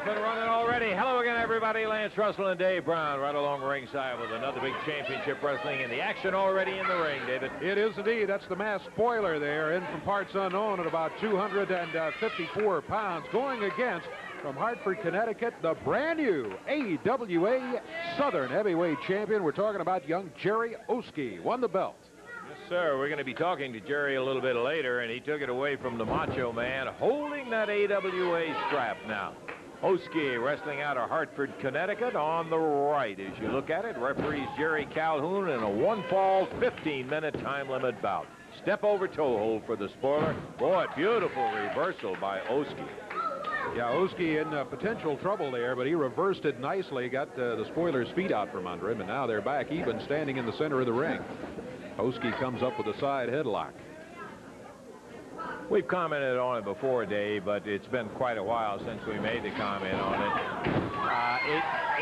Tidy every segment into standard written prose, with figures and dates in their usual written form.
off and running already. Hello again, everybody. Lance Russell and Dave Brown right along ringside with another big championship wrestling in the action already in the ring, David. It is indeed. That's the masked spoiler there, in from parts unknown at about 254 pounds, going against, from Hartford, Connecticut, the brand new AWA Southern Heavyweight Champion. We're talking about young Jerry Oske, won the belt. Yes, sir. We're going to be talking to Jerry a little bit later, and he took it away from the Macho Man, holding that AWA strap now. Oske wrestling out of Hartford, Connecticut on the right. As you look at it, referees Jerry Calhoun in a one-fall, 15-minute time limit bout. Step over toe hold for the spoiler. Boy, beautiful reversal by Oske. Yeah, Oske in potential trouble there, but he reversed it nicely, got the spoiler's feet out from under him, and now they're back even, standing in the center of the ring. Oske comes up with a side headlock. We've commented on it before, Dave, but it's been quite a while since we made the comment on it.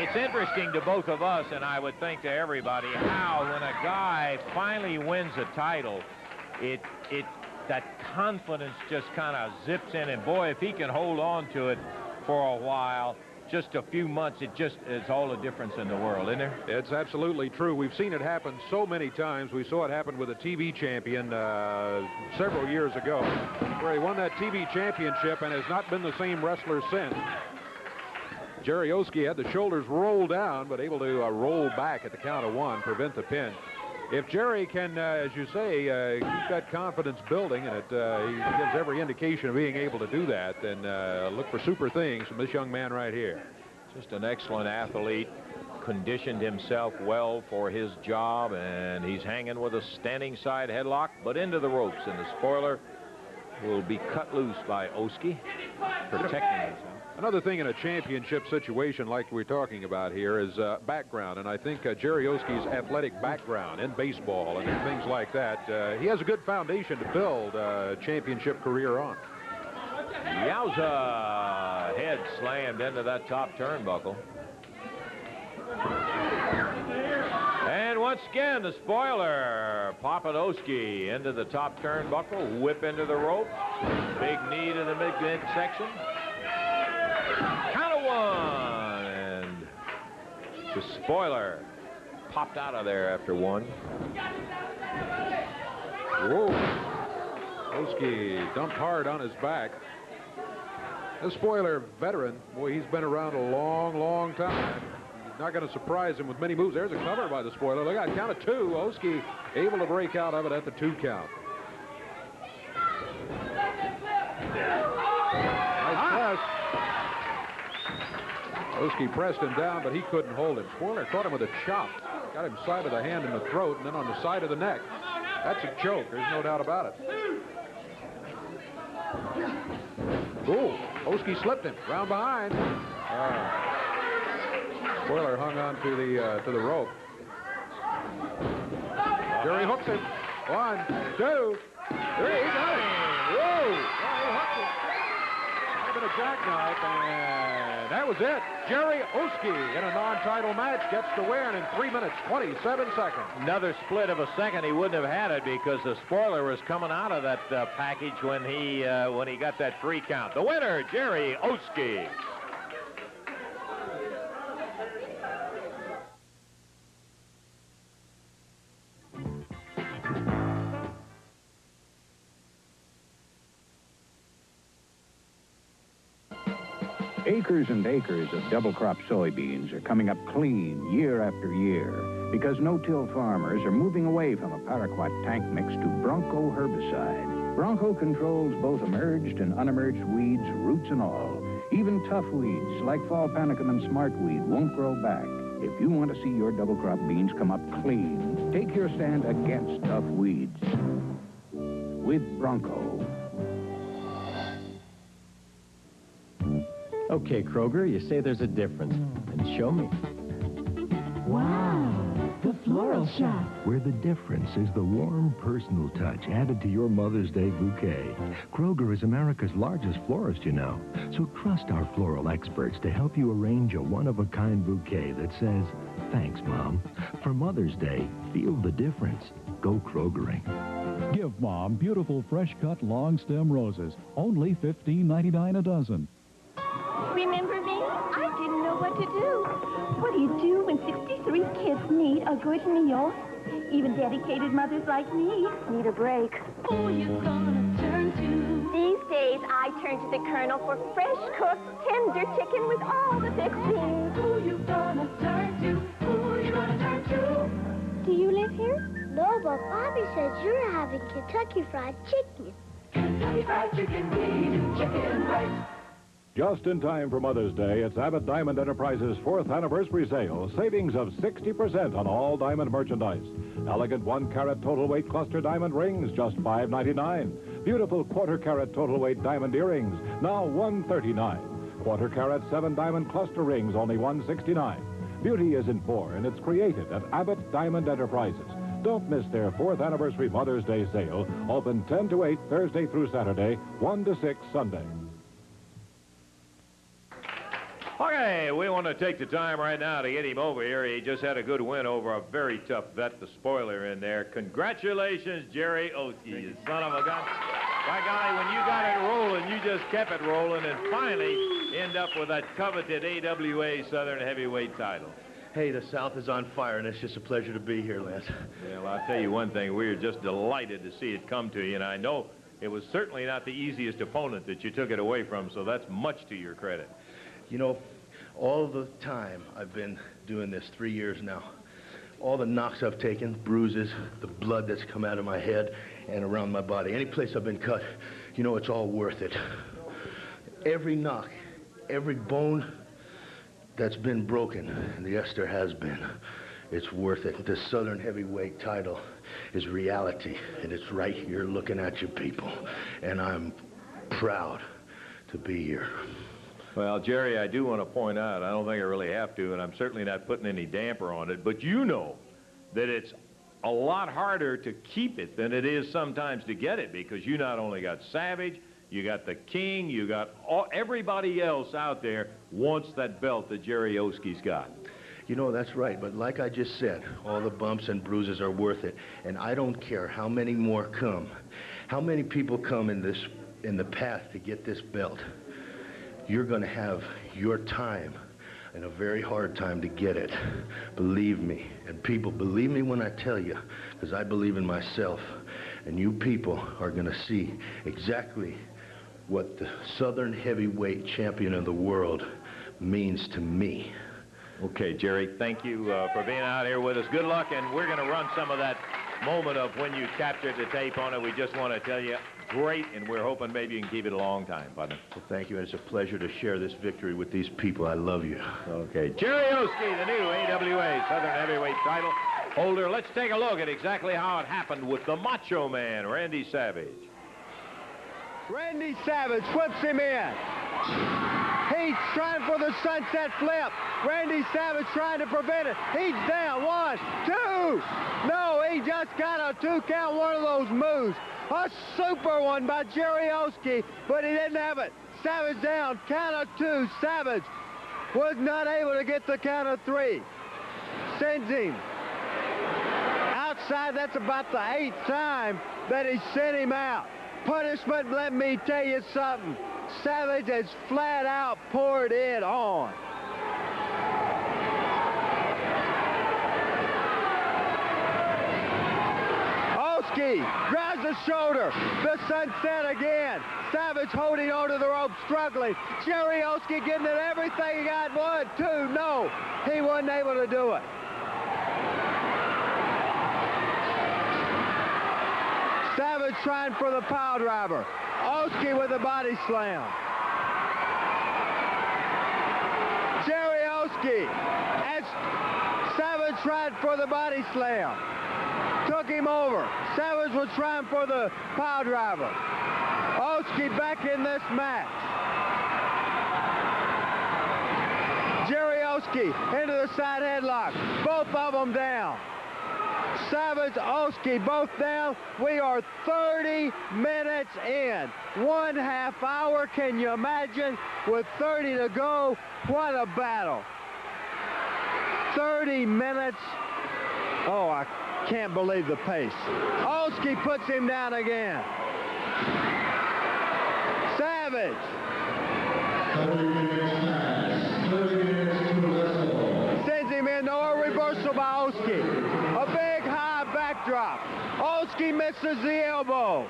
It's interesting to both of us, and I would think to everybody, how when a guy finally wins a title, that confidence just kind of zips in, and boy, if he can hold on to it for a while, just a few months, it's all the difference in the world, isn't there? It's absolutely true. We've seen it happen so many times. We saw it happen with a TV champion several years ago, where he won that TV championship and has not been the same wrestler since. Jerry Oske had the shoulders rolled down, but able to roll back at the count of one, prevent the pin. If Jerry can, as you say, keep that confidence building, and he gives every indication of being able to do that, then look for super things from this young man right here. Just an excellent athlete, conditioned himself well for his job, and he's hanging with a standing side headlock, but into the ropes, and the spoiler will be cut loose by Oske, protecting himself. Another thing in a championship situation like we're talking about here is background, and I think Jerry Oske's athletic background in baseball and things like that, he has a good foundation to build a championship career on. Yowza! Head slammed into that top turnbuckle. And once again, the spoiler, popping Oske into the top turnbuckle, whip into the rope, big knee to the midsection. Count of one, and the spoiler popped out of there after one. Whoa. Oske dumped hard on his back. The spoiler veteran, boy, he's been around a long, long time. Not going to surprise him with many moves. There's a cover by the spoiler. Look at count of two. Oske able to break out of it at the 2 count. Nice press. Oske pressed him down, but he couldn't hold him. Spoiler caught him with a chop. Got him side of the hand in the throat, and then on the side of the neck. That's a choke. There's no doubt about it. Ooh, Oske slipped him. Round behind. Spoiler hung on to the rope. Jerry hooks him. 1, 2, 3. He got it. Whoa! He hooked him. Might have been a jackknife, and that was it. Jerry Oske in a non-title match gets the win in 3 minutes, 27 seconds. Another split of a second. He wouldn't have had it because the spoiler was coming out of that package when he got that 3 count. The winner, Jerry Oske. Acres and acres of double-crop soybeans are coming up clean year after year because no-till farmers are moving away from a Paraquat tank mix to Bronco herbicide. Bronco controls both emerged and unemerged weeds, roots and all. Even tough weeds like fall panicum and smartweed won't grow back. If you want to see your double-crop beans come up clean, take your stand against tough weeds with Bronco. Okay, Kroger, you say there's a difference. And show me. Wow, the floral shop. Where the difference is the warm, personal touch added to your Mother's Day bouquet. Kroger is America's largest florist, you know. So trust our floral experts to help you arrange a one-of-a-kind bouquet that says, thanks, Mom. For Mother's Day, feel the difference. Go Krogering. Give Mom beautiful, fresh-cut, long-stem roses. Only $15.99 a dozen. Remember me? I didn't know what to do. What do you do when 63 kids need a good meal? Even dedicated mothers like me need a break. Who you gonna turn to? These days, I turn to the Colonel for fresh cooked, tender chicken with all the fixings. Who you gonna turn to? Who you gonna turn to? Do you live here? No, but Bobby says you're having Kentucky Fried Chicken. Kentucky Fried Chicken, we do chicken right. Just in time for Mother's Day, it's Abbott Diamond Enterprises' 4th anniversary sale. Savings of 60% on all diamond merchandise. Elegant 1-carat total weight cluster diamond rings, just $5.99. Beautiful quarter-carat total weight diamond earrings, now $139. Quarter-carat 7-diamond cluster rings, only $169. Beauty isn't for, and it's created at Abbott Diamond Enterprises. Don't miss their 4th anniversary Mother's Day sale. Open 10 to 8 Thursday through Saturday, 1 to 6 Sunday. Okay, we want to take the time right now to get him over here. He just had a good win over a very tough vet, the spoiler in there. Congratulations, Jerry Oske, you son of a gun. By golly, when you got it rolling, you just kept it rolling and finally end up with that coveted AWA Southern Heavyweight title. Hey, the South is on fire, and it's just a pleasure to be here, Lance. Well, I'll tell you one thing. We're just delighted to see it come to you, and I know it was certainly not the easiest opponent that you took it away from, so that's much to your credit. You know, all the time I've been doing this, 3 years now, all the knocks I've taken, bruises, the blood that's come out of my head and around my body, any place I've been cut, you know, it's all worth it. Every knock, every bone that's been broken, and yes, there has been, it's worth it. The Southern Heavyweight title is reality, and it's right here looking at you people, and I'm proud to be here. Well, Jerry, I do want to point out, I don't think I really have to, and I'm certainly not putting any damper on it, but you know that it's a lot harder to keep it than it is sometimes to get it, because you not only got Savage, you got the King, you got everybody else out there wants that belt that Jerry Oske's got. You know, that's right, but like I just said, all the bumps and bruises are worth it, and I don't care how many more come, how many people come in the path to get this belt. You're going to have your time and a very hard time to get it. Believe me. And people, believe me when I tell you, because I believe in myself. And you people are going to see exactly what the Southern Heavyweight Champion of the world means to me. Okay, Jerry, thank you for being out here with us. Good luck, and we're going to run some of that moment of when you captured the tape on it. We just want to tell you, great, and we're hoping maybe you can keep it a long time, partner. Well, thank you, and it's a pleasure to share this victory with these people. I love you. Okay. Jerry Oske, the new AWA Southern Heavyweight title holder. Let's take a look at exactly how it happened with the Macho Man, Randy Savage. Randy Savage flips him in. He's trying for the sunset flip. Randy Savage trying to prevent it. He's down. 1, 2. No, he just got a 2 count, one of those moves. A super one by Jerry Oske, but he didn't have it. Savage down. Count of 2. Savage was not able to get the count of 3. Sends him outside. That's about the 8th time that he sent him out. Punishment, let me tell you something. Savage has flat out poured it on. Oske grabs the shoulder. The sunset again. Savage holding onto the rope, struggling. Jerry Oske getting it everything he got. 1, 2, no. He wasn't able to do it. Savage trying for the pile driver. Oske with a body slam. Jerry Oske, as Savage tried for the body slam. Took him over. Savage was trying for the pile driver. Oske back in this match. Jerry Oske into the side headlock. Both of them down. Savage, Oske, both down. We are 30 minutes in. 1/2 hour, can you imagine? With 30 to go, what a battle. 30 minutes. Oh, I can't believe the pace. Oske puts him down again. Savage. drop. Oske misses the elbow.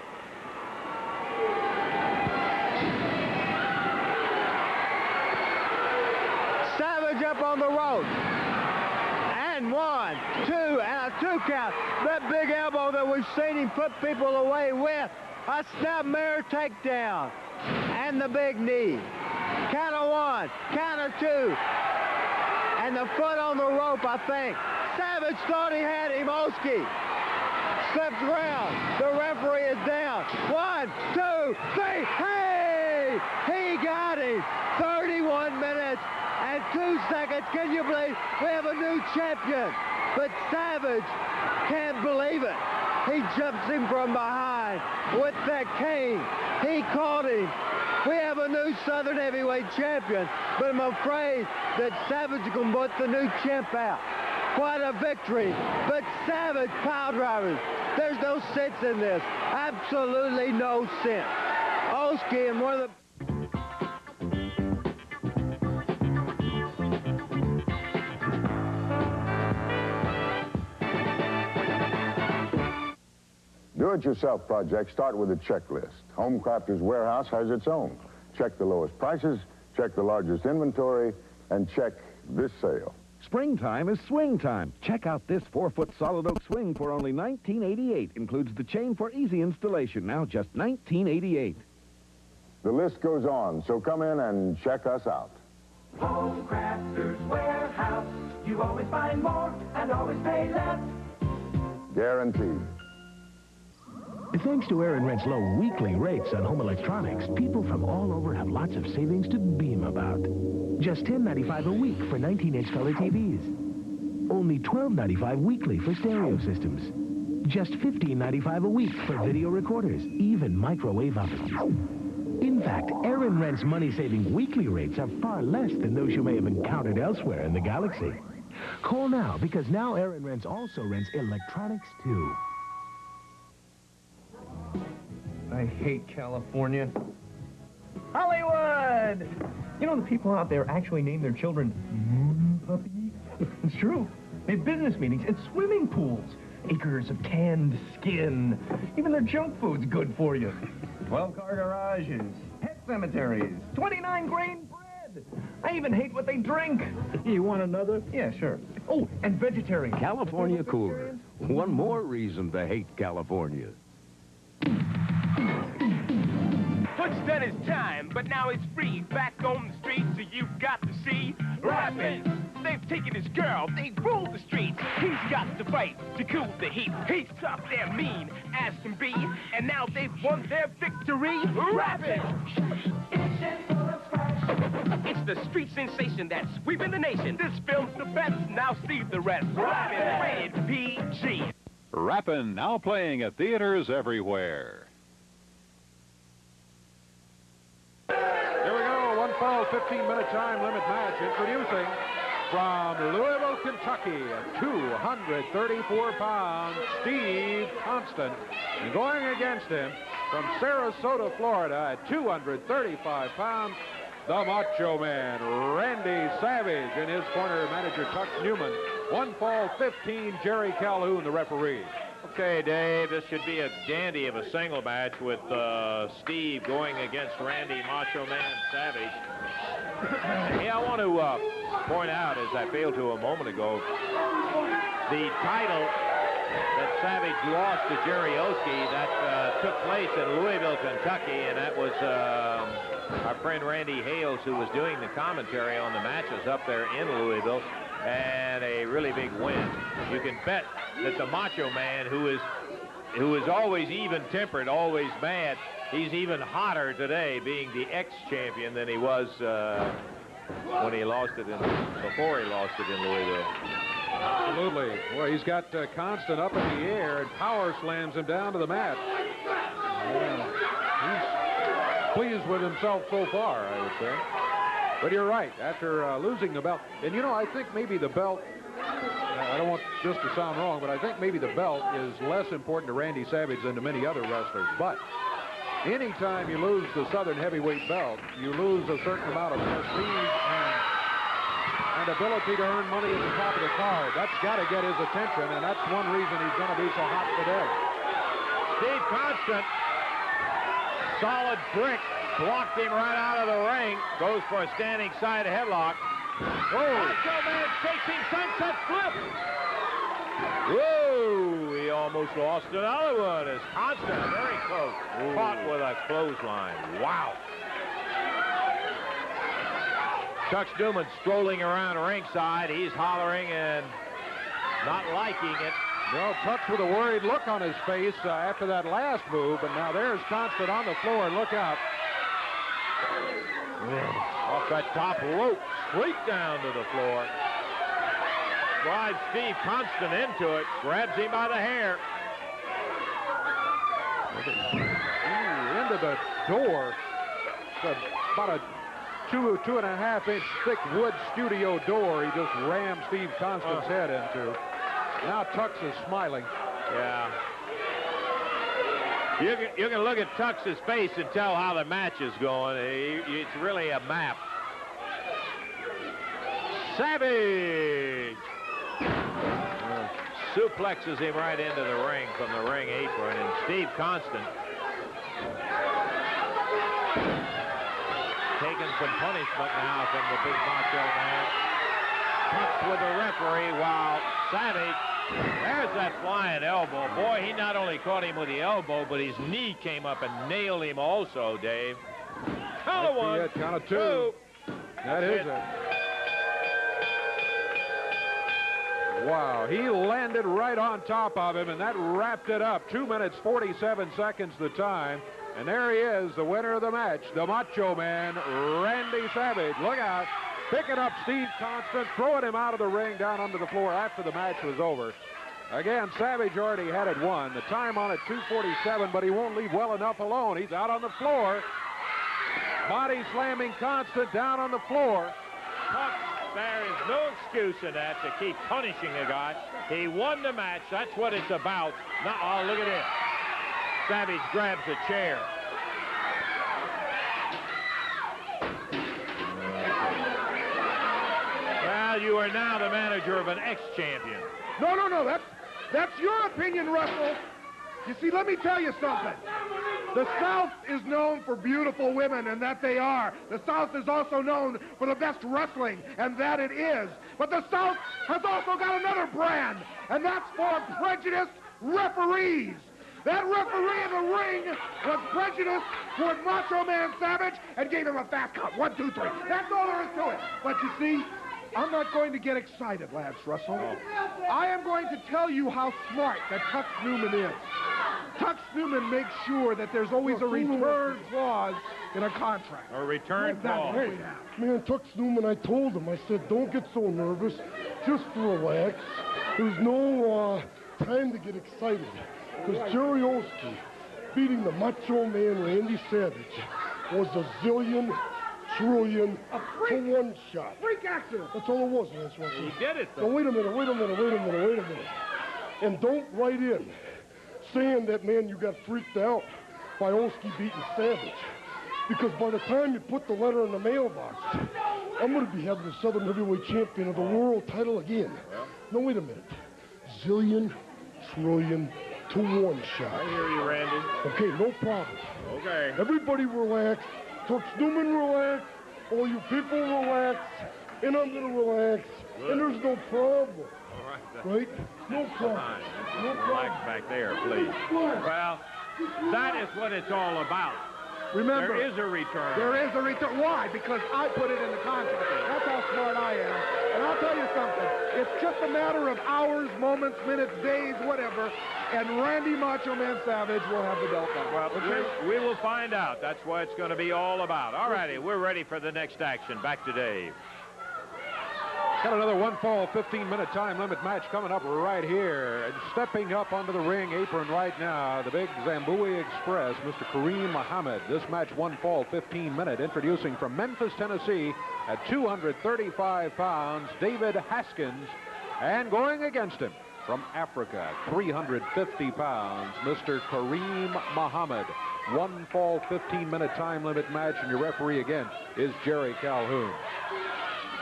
Savage up on the rope. And 1, 2, and a 2 count. That big elbow that we've seen him put people away with. A snap mirror takedown. And the big knee. Count of 1, count of 2. And the foot on the rope, I think. Savage thought he had him. Oske slips around. The referee is down. 1, 2, 3. Hey! He got him. 31 minutes and 2 seconds. Can you believe we have a new champion? But Savage can't believe it. He jumps him from behind with that cane. He caught him. We have a new Southern Heavyweight champion, but I'm afraid that Savage is going to put the new champ out. What a victory. But Savage pile drivers, there's no sense in this. Absolutely no sense. Oske and one of the... Do-it-yourself projects start with a checklist. Home Crafters Warehouse has its own. Check the lowest prices, check the largest inventory, and check this sale. Springtime is swing time. Check out this 4-foot solid oak swing for only $19.88. Includes the chain for easy installation. Now just $19.88. The list goes on, so come in and check us out. Home Crafters Warehouse. You always find more and always pay less. Guaranteed. Thanks to Aaron Rent's low weekly rates on home electronics, people from all over have lots of savings to beam about. Just $10.95 a week for 19-inch color TVs. Only $12.95 weekly for stereo systems. Just $15.95 a week for video recorders, even microwave ovens. In fact, Aaron Rent's money-saving weekly rates are far less than those you may have encountered elsewhere in the galaxy. Call now, because now Aaron Rent's also rents electronics, too. I hate California. Hollywood! You know, the people out there actually name their children Puppy. It's true. They have business meetings and swimming pools. Acres of canned skin. Even their junk food's good for you. 12-car garages. Pet cemeteries. 29-grain bread. I even hate what they drink. You want another? Yeah, sure. Oh, and vegetarian. California cooler. One more reason to hate California. Footstead is time, but now it's free. Back on the streets, so you've got to see Rappin'. They've taken his girl, they've ruled the streets. He's got to fight to cool the heat. He's tough, they're mean as can be, and now they've won their victory. Rappin'. It's the street sensation that's sweeping the nation. This film's the best, now see the rest. Rappin', rated PG. Rappin', now playing at theaters everywhere. Here we go, 1 fall, 15-minute time limit match. Introducing from Louisville, Kentucky, at 234 pounds, Steve Constance. And going against him from Sarasota, Florida, at 235 pounds, the Macho Man, Randy Savage. In his corner, manager Tux Newman. 1 fall, 15, Jerry Calhoun, the referee. Okay, Dave, this should be a dandy of a single match with Steve going against Randy Macho Man Savage. Hey, I want to point out, as I failed to a moment ago, the title that Savage lost to Jerry Oske, that took place in Louisville, Kentucky, and that was our friend Randy Hales, who was doing the commentary on the matches up there in Louisville, and a really big win. You can bet that the Macho Man, who is always even-tempered, always mad, he's even hotter today, being the ex-champion, than he was when he lost it before he lost it in Louisville. Absolutely. Well, he's got Constant up in the air and power slams him down to the mat. He's pleased with himself so far, I would say. But you're right, after losing the belt, and you know, I think maybe the belt, I don't want this to sound wrong, but I think maybe the belt is less important to Randy Savage than to many other wrestlers. But anytime you lose the Southern Heavyweight belt, you lose a certain amount of prestige and and ability to earn money at the top of the card. That's got to get his attention, and that's one reason he's going to be so hot today. Steve Constance, solid brick, blocked him right out of the ring. Goes for a standing side headlock. Macho Man takes him sunset flip. Whoa, he almost lost another one as Constance, very close, caught with a clothesline. Wow. Tux Newman strolling around ringside. He's hollering and not liking it. Well, Tux with a worried look on his face after that last move, but now there's Constance on the floor. Look out. Off that top rope, straight down to the floor. Drives Steve Constance into it, grabs him by the hair. Into the door. About a 2.5 inch thick wood studio door he just rammed Steve Constance's head into. Now Tux is smiling. Yeah. You can look at Tux's face and tell how the match is going. It's really a map. Savage suplexes him right into the ring from the ring apron, and Steve Constance taking some punishment now from the big Macho Man. Tux with the referee while Savage, there's that flying elbow. Boy, he not only caught him with the elbow, but his knee came up and nailed him also, Dave. Count of one. Count of two. That is it. Wow, he landed right on top of him, and that wrapped it up. 2 minutes, 47 seconds the time. And there he is, the winner of the match, the Macho Man, Randy Savage. Look out. Picking up Steve Constance, throwing him out of the ring down onto the floor after the match was over. Again, Savage already had it won. The time on it, 2:47, but he won't leave well enough alone. He's out on the floor. Body slamming Constance down on the floor. There is no excuse in that to keep punishing a guy. He won the match. That's what it's about. Now, oh, look at this. Savage grabs a chair. Well, you are now the manager of an ex-champion. No. That's your opinion, Russell. You see, let me tell you something. The South is known for beautiful women, and that they are. The South is also known for the best wrestling, and that it is. But the South has also got another brand, and that's for prejudiced referees. That referee in the ring was prejudiced toward Macho Man Savage and gave him a fast count. 1, 2, 3. That's all there is to it. But you see, I'm not going to get excited, Lance Russell. I am going to tell you how smart that Tux Newman is. Tux Newman makes sure that there's always a return clause in a contract. A return clause. Hey, man, Tux Newman, I told him, I said, don't get so nervous. Just relax. There's no time to get excited. Because Jerry Oske beating the Macho Man Randy Savage was a zillion, trillion to one shot. Freak accident. That's all it was, Lance Russell. He did it, though. Now, wait a minute. And don't write in saying that, man, you got freaked out by Oske beating Savage. Because by the time you put the letter in the mailbox, I'm going to be having the Southern Heavyweight Champion of the world title again. No, wait a minute. Zillion, trillion to one shot. I hear you, Randy. Okay, no problem. Okay. Everybody relax. Tux Newman relax. All you people relax. And I'm going to relax. Good. And there's no problem. All right. Right? No problem. No Relax problem. back there, please. Well, that is what it's all about. Remember, there is a return. There is a return. Why? Because I put it in the contract. That's how smart I am. And I'll tell you something. It's just a matter of hours, moments, minutes, days, whatever, and Randy Macho Man Savage will have the belt back. Well, okay? we will find out. That's what it's going to be all about. All righty, we're ready for the next action. Back to Dave. Got another 1-fall, 15-minute time limit match coming up right here. And stepping up onto the ring apron right now, the big Zambui Express, Mr. Kareem Muhammad. This match 1-fall, 15-minute. Introducing from Memphis, Tennessee at 235 pounds, David Haskins. And going against him from Africa, 350 pounds, Mr. Kareem Muhammad. 1-fall, 15-minute time limit match, and your referee again is Jerry Calhoun.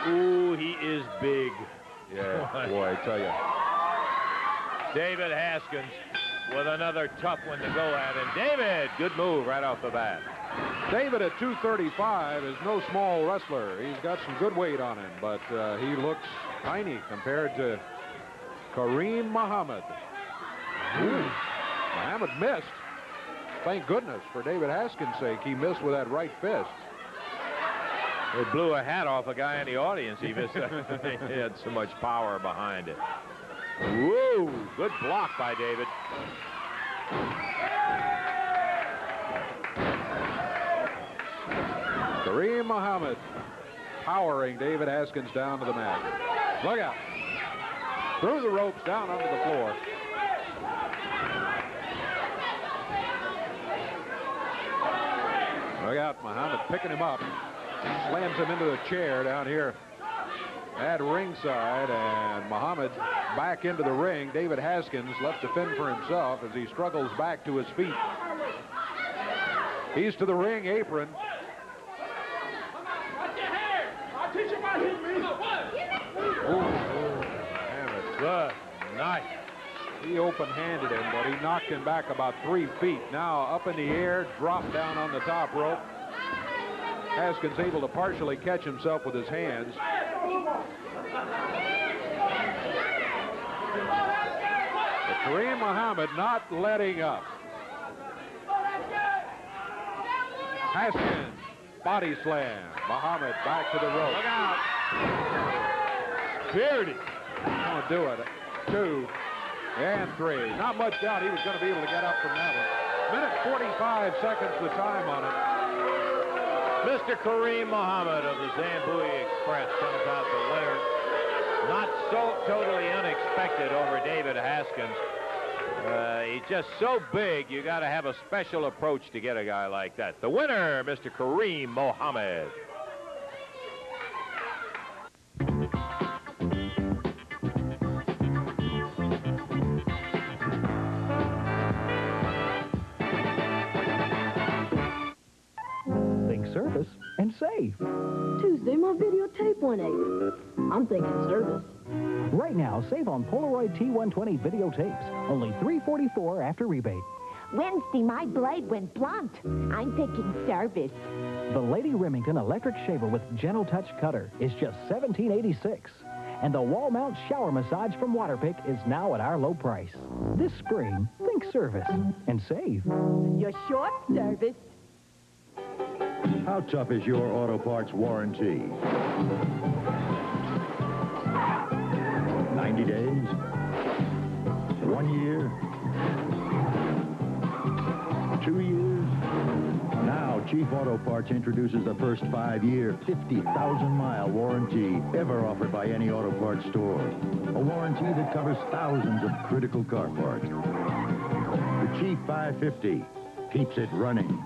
Ooh, too. He is big. Yeah, boy, I tell you. David Haskins with another tough one to go at. And David, good move right off the bat. David at 235 is no small wrestler. He's got some good weight on him, but he looks tiny compared to Kareem Muhammad. Muhammad missed. Thank goodness, for David Haskins' sake, he missed with that right fist. It blew a hat off a guy in the audience. He missed that. He had so much power behind it. Whoa, good block by David. Kareem Muhammad powering David Haskins down to the mat. Look out. Through the ropes, down onto the floor. Look out, Muhammad picking him up. Slams him into the chair down here at ringside, and Muhammad back into the ring. David Haskins left to fend for himself as he struggles back to his feet. He's to the ring apron. Good night. He open-handed him, but he knocked him back about 3 feet. Now up in the air, dropped down on the top rope. Haskins able to partially catch himself with his hands. But Kareem Muhammad not letting up. Haskins, body slam. Muhammad back to the rope. Look out. Beardy. Gonna do it. 2 and 3. Not much doubt he was going to be able to get up from that one. Minute 45 seconds the time on it. Mr. Kareem Muhammad of the Zambui Express comes out the winner. Not so totally unexpected over David Haskins. He's just so big, you got to have a special approach to get a guy like that. The winner, Mr. Kareem Muhammad. Service and save. Tuesday, my videotape went 8. I'm thinking service. Right now, save on Polaroid T120 videotapes. Only $344 after rebate. Wednesday, my blade went blunt. I'm thinking service. The Lady Remington electric shaver with gentle touch cutter is just $17.86. And the wall mount shower massage from Waterpik is now at our low price. This spring, think service and save. Your short service. How tough is your auto parts warranty? 90 days? 1 year? 2 years? Now, Chief Auto Parts introduces the first 5-year, 50,000-mile warranty ever offered by any auto parts store. A warranty that covers thousands of critical car parts. The Chief 550 keeps it running.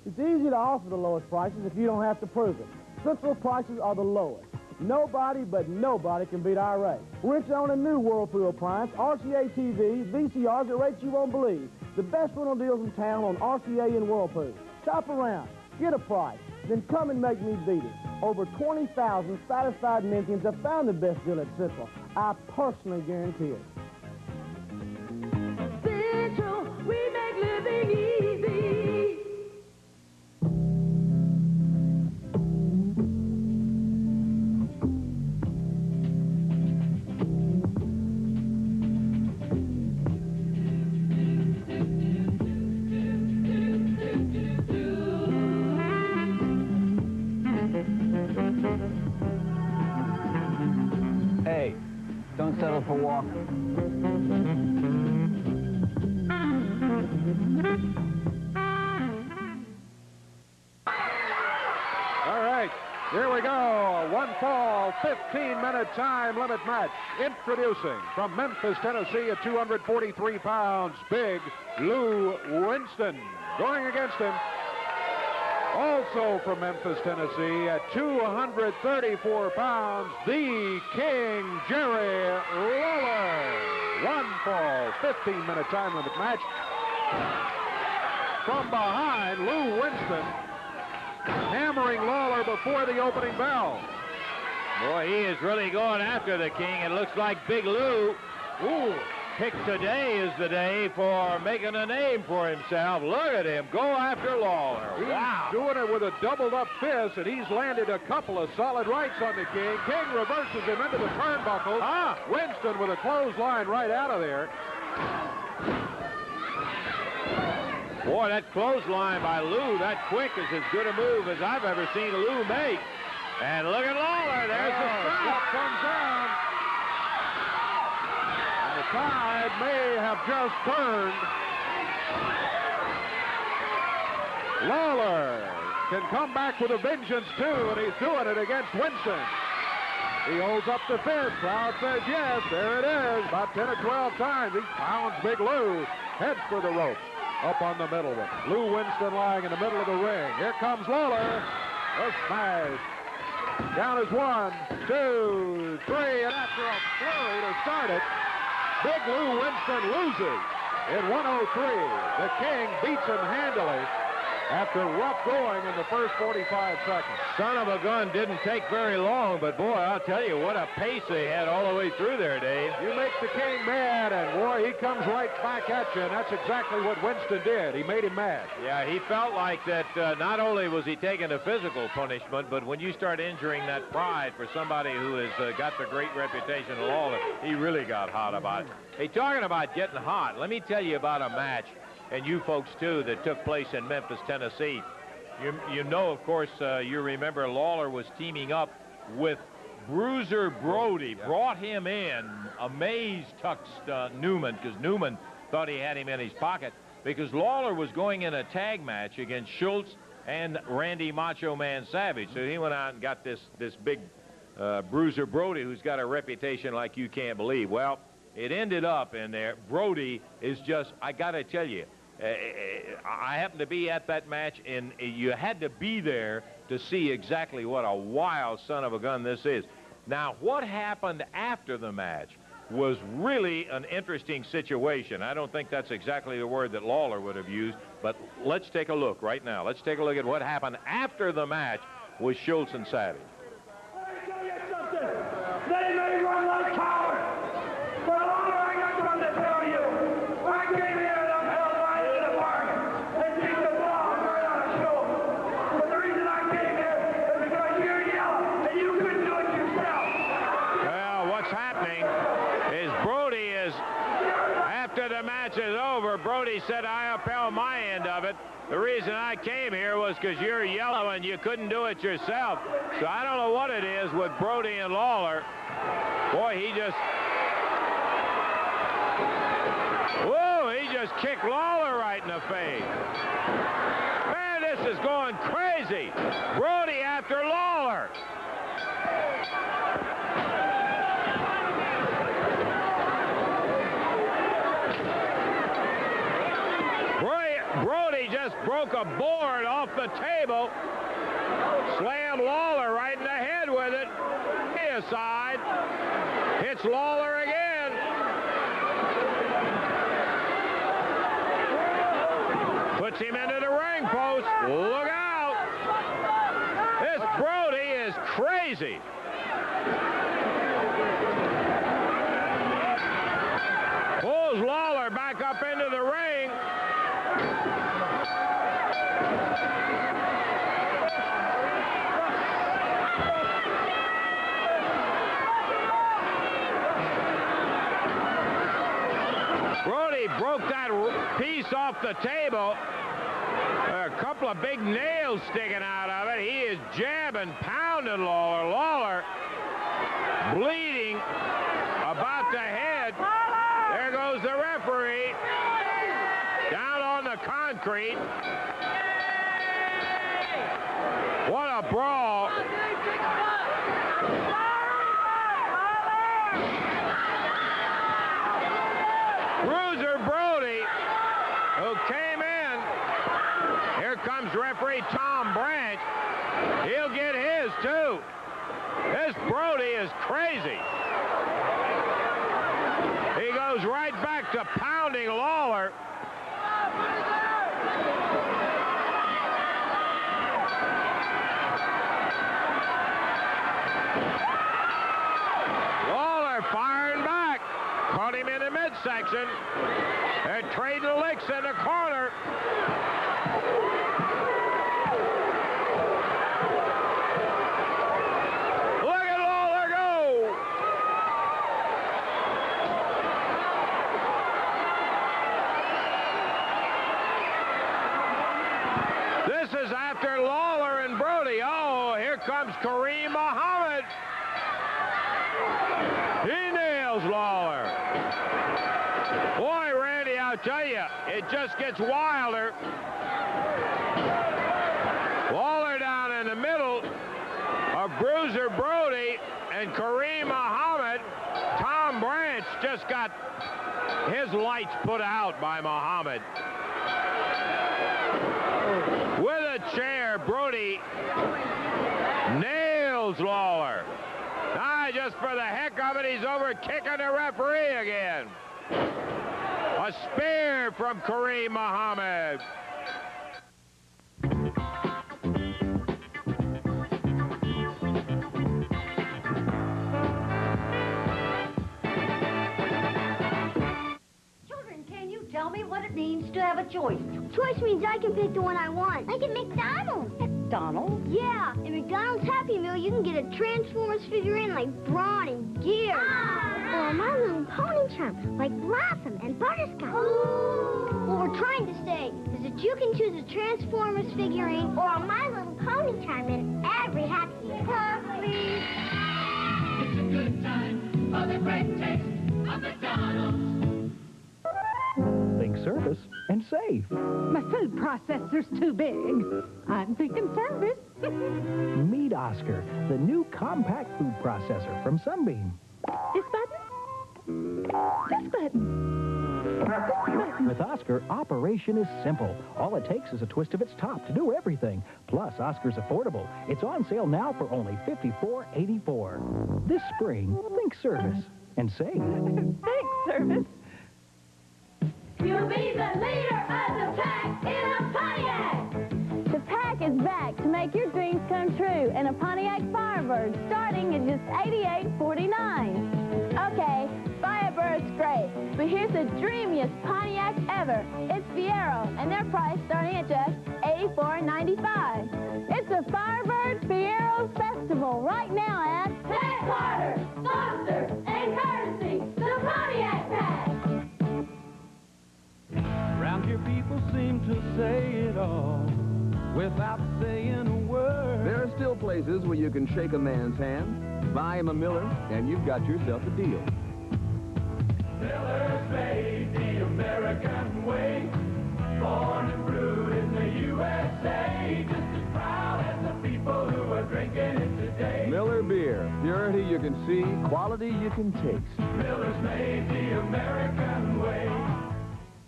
It's easy to offer the lowest prices if you don't have to prove it. Central prices are the lowest. Nobody but nobody can beat our rate. We're on a new Whirlpool appliance, RCA TV, VCRs at rates you won't believe. The best rental deals in town on RCA and Whirlpool. Shop around, get a price, then come and make me beat it. Over 20,000 satisfied Memphians have found the best deal at Central. I personally guarantee it. Central, we make living easy. Hey, don't settle for walk. All right, here we go. A 1-fall, 15-minute time limit match. Introducing from Memphis, Tennessee at 243 pounds, Big Lou Winston. Going against him, also from Memphis, Tennessee at 234 pounds, the King, Jarrett Lawler. 1-fall, 15-minute time limit match. From behind, Lou Winston hammering Lawler before the opening bell. Boy, he is really going after the King. It looks like Big Lou, picked today is the day for making a name for himself. Look at him go after Lawler. He's doing it with a doubled-up fist, and he's landed a couple of solid rights on the King. King reverses him into the turnbuckle. Winston with a clothesline right out of there. Boy, that clothesline by Lou, that quick, is as good a move as I've ever seen Lou make. And look at Lawler. There's the stop. Comes down. And the tide may have just turned. Lawler can come back with a vengeance, too, and he's doing it against Winston. He holds up the fist. Crowd says yes. There it is. About 10 or 12 times. He pounds Big Lou. Heads for the rope. Up on the middle one. Lou Winston lying in the middle of the ring. Here comes Lawler. A smash. Down is 1, 2, 3, and after a flurry to start it, Big Lou Winston loses in 103. The King beats him handily after rough going in the first 45 seconds. Son of a gun didn't take very long, but boy, I'll tell you what a pace they had all the way through there, Dave. You make the King mad, and boy, he comes right back at you, and that's exactly what Winston did. He made him mad. Yeah, he felt like that not only was he taking a physical punishment, but when you start injuring that pride for somebody who has got the great reputation of Lawler, he really got hot about it. Hey, talking about getting hot, let me tell you about a match, and you folks too, that took place in Memphis, Tennessee. You know, of course, you remember Lawler was teaming up with Bruiser Brody, brought him in, amazed Tux Newman, because Newman thought he had him in his pocket, because Lawler was going in a tag match against Schultz and Randy Macho Man Savage. So he went out and got this big Bruiser Brody, who's got a reputation like you can't believe. Well, it ended up in there. Brody is just, I got to tell you, I happened to be at that match, and you had to be there to see exactly what a wild son of a gun this is. Now, what happened after the match was really an interesting situation. I don't think that's exactly the word that Lawler would have used, but let's take a look right now. Let's take a look at what happened after the match with Schultz and Savage. Let me tell you something. They may run like cowards, but Lawler, I got something to tell you. I came here and I'm held right in the park and beat the ball right on a show. But the reason I came here is because you're yellow and you couldn't do it yourself. Well, what's happening is Brody is, after the match is over, Brody said, I upheld my end of it. The reason I came here was because you're yellow and you couldn't do it yourself. So I don't know what it is with Brody and Lawler. Boy, he just... Whoa, he just kicked Lawler right in the face. Man, this is going crazy. Brody after Lawler. Brody just broke a board off the table, slammed Lawler right in the head with it. Aside, hits Lawler again. Puts him into the ring post. Look out. This Brody is crazy. Pulls Lawler back up into the ring. Brody broke that piece off the table. A couple of big nails sticking out of it. He is jabbing, pounding Lawler. Lawler bleeding about the head. There goes the referee. Down on the concrete. What a brawl. Bruiser Brody, who came in. Here comes referee Tom Branch. He'll get his, too. This Brody is crazy. He goes right back to pounding Lawler. midsection. They're trading licks in the corner. Look at Lawler go. This is after Lawler and Brody. Oh, here comes Kareem Muhammad. He nails Lawler. Boy, Randy, I'll tell you, it just gets wilder. Lawler down in the middle of Bruiser, Brody, and Kareem Muhammad. Tom Branch just got his lights put out by Muhammad. With a chair, Brody nails Lawler. Now, just for the heck of it, he's over kicking the referee again. A spear from Kareem Muhammad. Children, can you tell me what it means to have a choice? Choice means I can pick the one I want. Like at McDonald's. McDonald's? Yeah. In McDonald's Happy Meal, you can get a Transformers figurine like Brawn and Gear. Or a My Little Pony charm like Blossom and Butterscotch. What we're trying to say is that you can choose a Transformers figurine or a My Little Pony charm in every Happy Meal. Please. It's a good time for the great taste of McDonald's. Think service and save. My food processor's too big. I'm thinking service. Meet Oske, the new compact food processor from Sunbeam. This button? This button. With Oske, operation is simple. All it takes is a twist of its top to do everything. Plus, Oske's affordable. It's on sale now for only $54.84. This spring, think service and save. Thanks, service. You'll be the leader of the pack in a Pontiac. The pack is back to make your dreams come true in a Pontiac Firebird, starting at just $88.49. Okay, Firebird's great, but here's the dreamiest Pontiac ever. It's Fiero, and they're priced starting at just $84.95. It's the Firebird Fiero Festival right now at Headquarters, sponsor, and courtesy, the Pontiac Pack. Around here people seem to say it all without saying a word. There are still places where you can shake a man's hand, buy him a Miller, and you've got yourself a deal. Miller's made the American way, born and brewed in the USA, just as proud as the people who are drinking it today. Miller Beer. Purity you can see, quality you can taste. Miller's made the American way.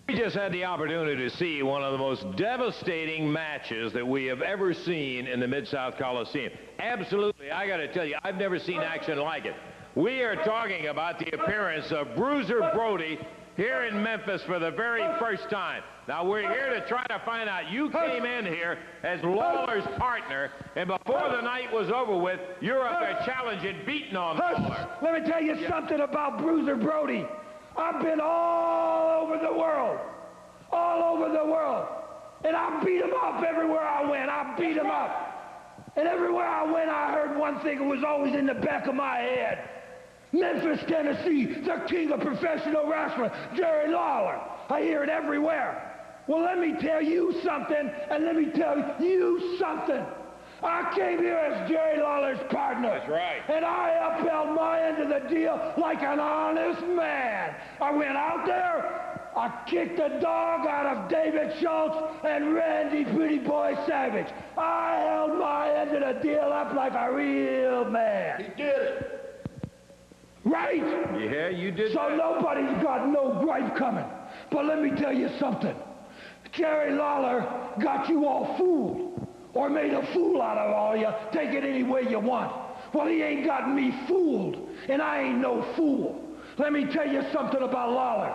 We just had the opportunity to see one of the most devastating matches that we have ever seen in the Mid-South Coliseum. Absolutely, I got to tell you, I've never seen action like it. We are talking about the appearance of Bruiser Brody here in Memphis for the very first time. Now, we're here to try to find out. You came in here as Lawler's partner, and before the night was over with, you're up there challenging, beating on Lawler. Let me tell you something about Bruiser Brody. I've been all over the world, and I beat him up everywhere I went. I beat him up. And everywhere I went, I heard one thing that was always in the back of my head. Memphis, Tennessee, the king of professional wrestling, Jerry Lawler. I hear it everywhere. Well, let me tell you something, and let me tell you something. I came here as Jerry Lawler's partner. That's right. And I upheld my end of the deal like an honest man. I went out there, I kicked the dog out of David Schultz and Randy Pretty Boy Savage. I held my end of the deal up like a real man. He did it. Right? Yeah, you did. So nobody's got no gripe coming. But let me tell you something. Jerry Lawler got you all fooled. Or made a fool out of all you. Take it any way you want. Well, he ain't got me fooled. And I ain't no fool. Let me tell you something about Lawler.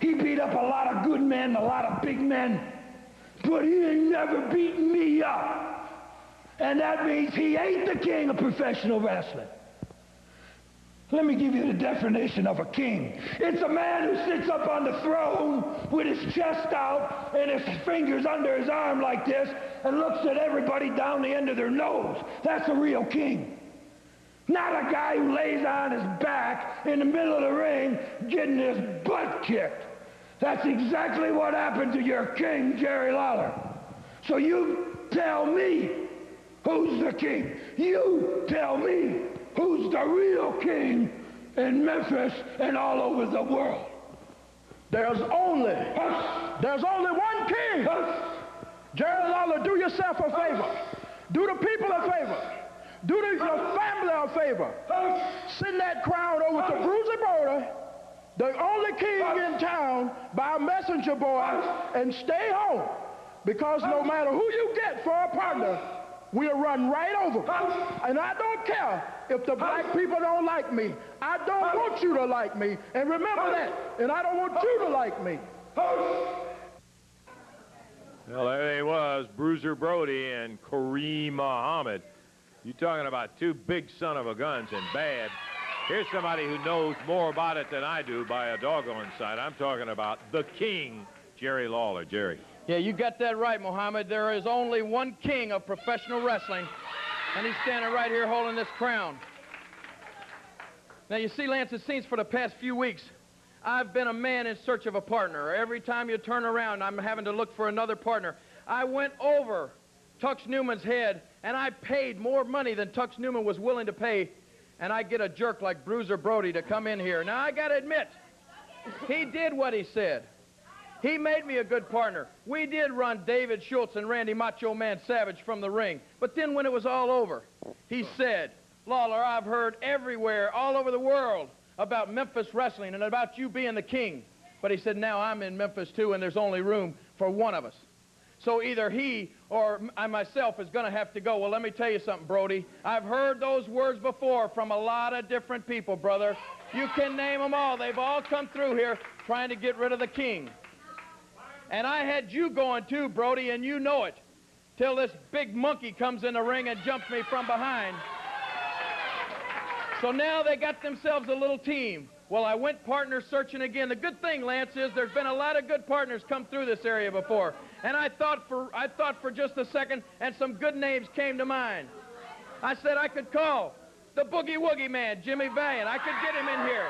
He beat up a lot of good men, a lot of big men. But he ain't never beaten me up. And that means he ain't the king of professional wrestling. Let me give you the definition of a king. It's a man who sits up on the throne with his chest out and his fingers under his arm like this and looks at everybody down the end of their nose. That's a real king. Not a guy who lays on his back in the middle of the ring getting his butt kicked. That's exactly what happened to your king, Jerry Lawler. So you tell me who's the king. You tell me who's the real king in Memphis and all over the world. There's only one king. Jerry Lawler, do yourself a favor. Do the people a favor. Do your family a favor. Send that crown over to Bruiser Brody, the only king in town, by a messenger boy, and stay home. Because no matter who you get for a partner, we'll run right over. And I don't care if the black people don't like me. I don't want you to like me. And remember that. And I don't want you to like me. Well, there he was, Bruiser Brody and Kareem Muhammad. You're talking about two big son of a guns and bad. Here's somebody who knows more about it than I do by a doggone sight. I'm talking about the king, Jerry Lawler. Jerry. Yeah, you got that right, Muhammad. There is only one king of professional wrestling, and he's standing right here holding this crown. Now, you see, Lance, it seems for the past few weeks, I've been a man in search of a partner. Every time you turn around, I'm having to look for another partner. I went over Tux Newman's head, and I paid more money than Tux Newman was willing to pay, and I get a jerk like Bruiser Brody to come in here. Now, I got to admit, he did what he said. He made me a good partner. We did run David Schultz and Randy Macho Man Savage from the ring. But then when it was all over, he said, Lawler, I've heard everywhere, all over the world, about Memphis wrestling and about you being the king. But he said, now I'm in Memphis too, and there's only room for one of us. So either he or I myself is going to have to go. Well, let me tell you something, Brody. I've heard those words before from a lot of different people, brother. You can name them all. They've all come through here trying to get rid of the king. And I had you going too, Brody, and you know it, till this big monkey comes in the ring and jumps me from behind. So now they got themselves a little team. Well, I went partner searching again. The good thing, Lance, is there's been a lot of good partners come through this area before. And I thought for just a second, and some good names came to mind. I said I could call the Boogie Woogie Man, Jimmy Valiant. I could get him in here.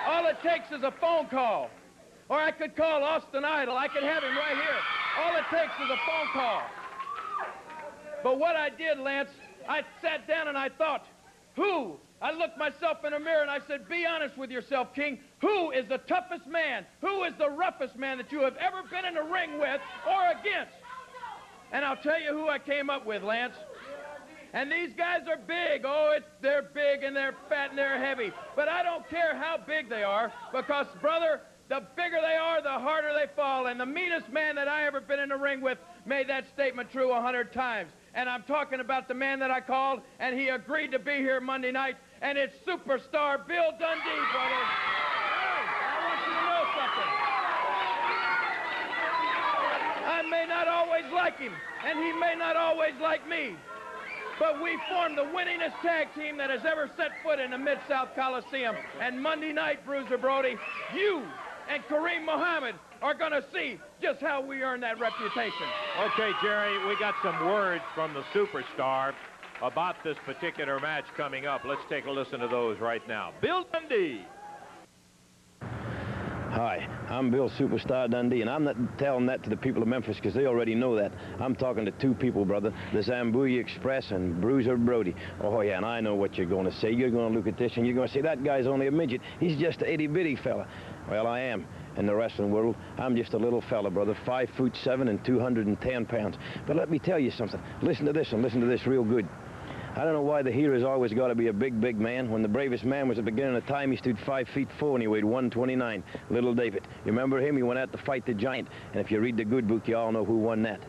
All it takes is a phone call. Or I could call Austin Idol. I could have him right here. All it takes is a phone call. But what I did, Lance, I sat down and I thought, who? I looked myself in the mirror and I said, be honest with yourself, King. Who is the toughest man? Who is the roughest man that you have ever been in a ring with or against? And I'll tell you who I came up with, Lance. And these guys are big. Oh, they're big and they're fat and they're heavy. But I don't care how big they are because, brother, the bigger they are, the harder they fall. And the meanest man that I ever been in the ring with made that statement true 100 times. And I'm talking about the man that I called, and he agreed to be here Monday night, and it's superstar Bill Dundee, brother. Hey, I want you to know something. I may not always like him, and he may not always like me, but we formed the winningest tag team that has ever set foot in the Mid-South Coliseum. And Monday night, Bruiser Brody, you and Kareem Muhammad are going to see just how we earn that reputation. Okay, Jerry, we got some words from the superstar about this particular match coming up. Let's take a listen to those right now. Bill Dundee. Hi, I'm Bill Superstar Dundee, and I'm not telling that to the people of Memphis because they already know that. I'm talking to two people, brother, the Zambuya Express and Bruiser Brody. Oh, yeah, and I know what you're going to say. You're going to look at this, and you're going to say, that guy's only a midget. He's just a itty-bitty fella. Well, I am. In the wrestling world, I'm just a little fella, brother, 5'7" and 210 pounds. But let me tell you something. Listen to this, and listen to this real good. I don't know why the hero's always got to be a big, big man. When the bravest man was at the beginning of time, he stood 5'4" and he weighed 129. Little David. You remember him? He went out to fight the giant. And if you read the good book, you all know who won that.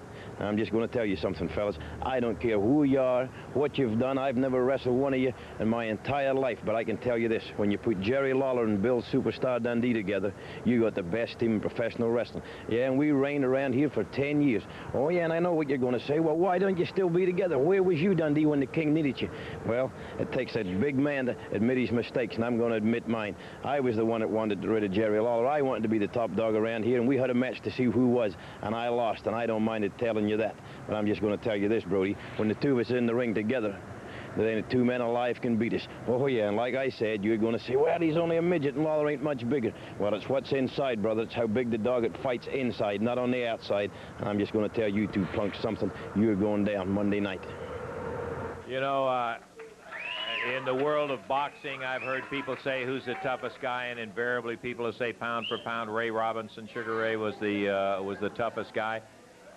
I'm just going to tell you something, fellas. I don't care who you are, what you've done. I've never wrestled one of you in my entire life, but I can tell you this. When you put Jerry Lawler and Bill Superstar Dundee together, you got the best team in professional wrestling. Yeah, and we reigned around here for 10 years. Oh, yeah, and I know what you're going to say. Well, why don't you still be together? Where was you, Dundee, when the king needed you? Well, it takes a big man to admit his mistakes, and I'm going to admit mine. I was the one that wanted to get rid of Jerry Lawler. I wanted to be the top dog around here, and we had a match to see who was, and I lost, and I don't mind it telling you that. But I'm just going to tell you this, Brody. When the two of us are in the ring together, there ain't two men alive can beat us. Oh, yeah, and like I said, you're going to say, well, he's only a midget and Lawler ain't much bigger. Well, it's what's inside, brother. It's how big the dog that fights inside, not on the outside. And I'm just going to tell you two plunks something. You're going down Monday night. You know, in the world of boxing, I've heard people say who's the toughest guy, and invariably people will say pound for pound, Ray Robinson. Sugar Ray was the toughest guy.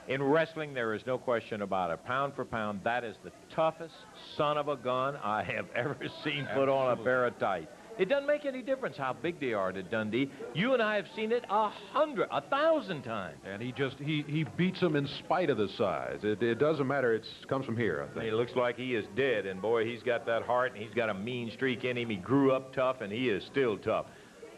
In wrestling, there is no question about it. Pound for pound, that is the toughest son of a gun I have ever seen put on a pair of tights. It doesn't make any difference how big they are to Dundee. You and I have seen it 1,000 times. And he beats them in spite of the size. It doesn't matter. It comes from here, I think. He looks like he is dead, and boy, he's got that heart, and he's got a mean streak in him. He grew up tough, and he is still tough.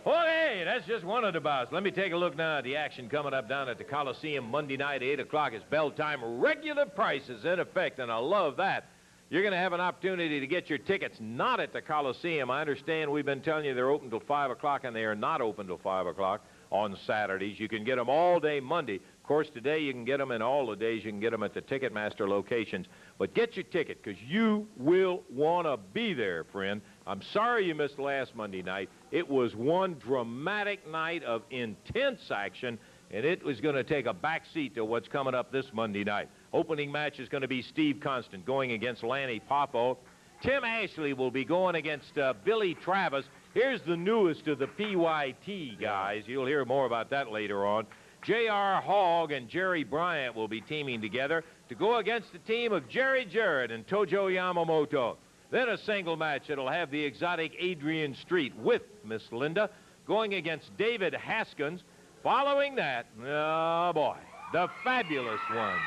Well, hey, that's just one of the bouts. Let me take a look now at the action coming up down at the Coliseum Monday night, 8 o'clock. It's bell time. Regular prices in effect, and I love that. You're going to have an opportunity to get your tickets not at the Coliseum. I understand we've been telling you they're open till 5 o'clock, and they are not open till 5 o'clock on Saturdays. You can get them all day Monday. Of course, today you can get them, and all the days you can get them at the Ticketmaster locations. But get your ticket, because you will want to be there, friend. I'm sorry you missed last Monday night. It was one dramatic night of intense action, and it was going to take a back seat to what's coming up this Monday night. Opening match is going to be Steve Constance going against Lanny Poffo. Tim Ashley will be going against Billy Travis. Here's the newest of the PYT guys. You'll hear more about that later on. J.R. Hogg and Jerry Bryant will be teaming together to go against the team of Jerry Jarrett and Tojo Yamamoto. Then a single match that'll have the exotic Adrian Street with Miss Linda going against David Haskins. Following that, oh boy, the fabulous one.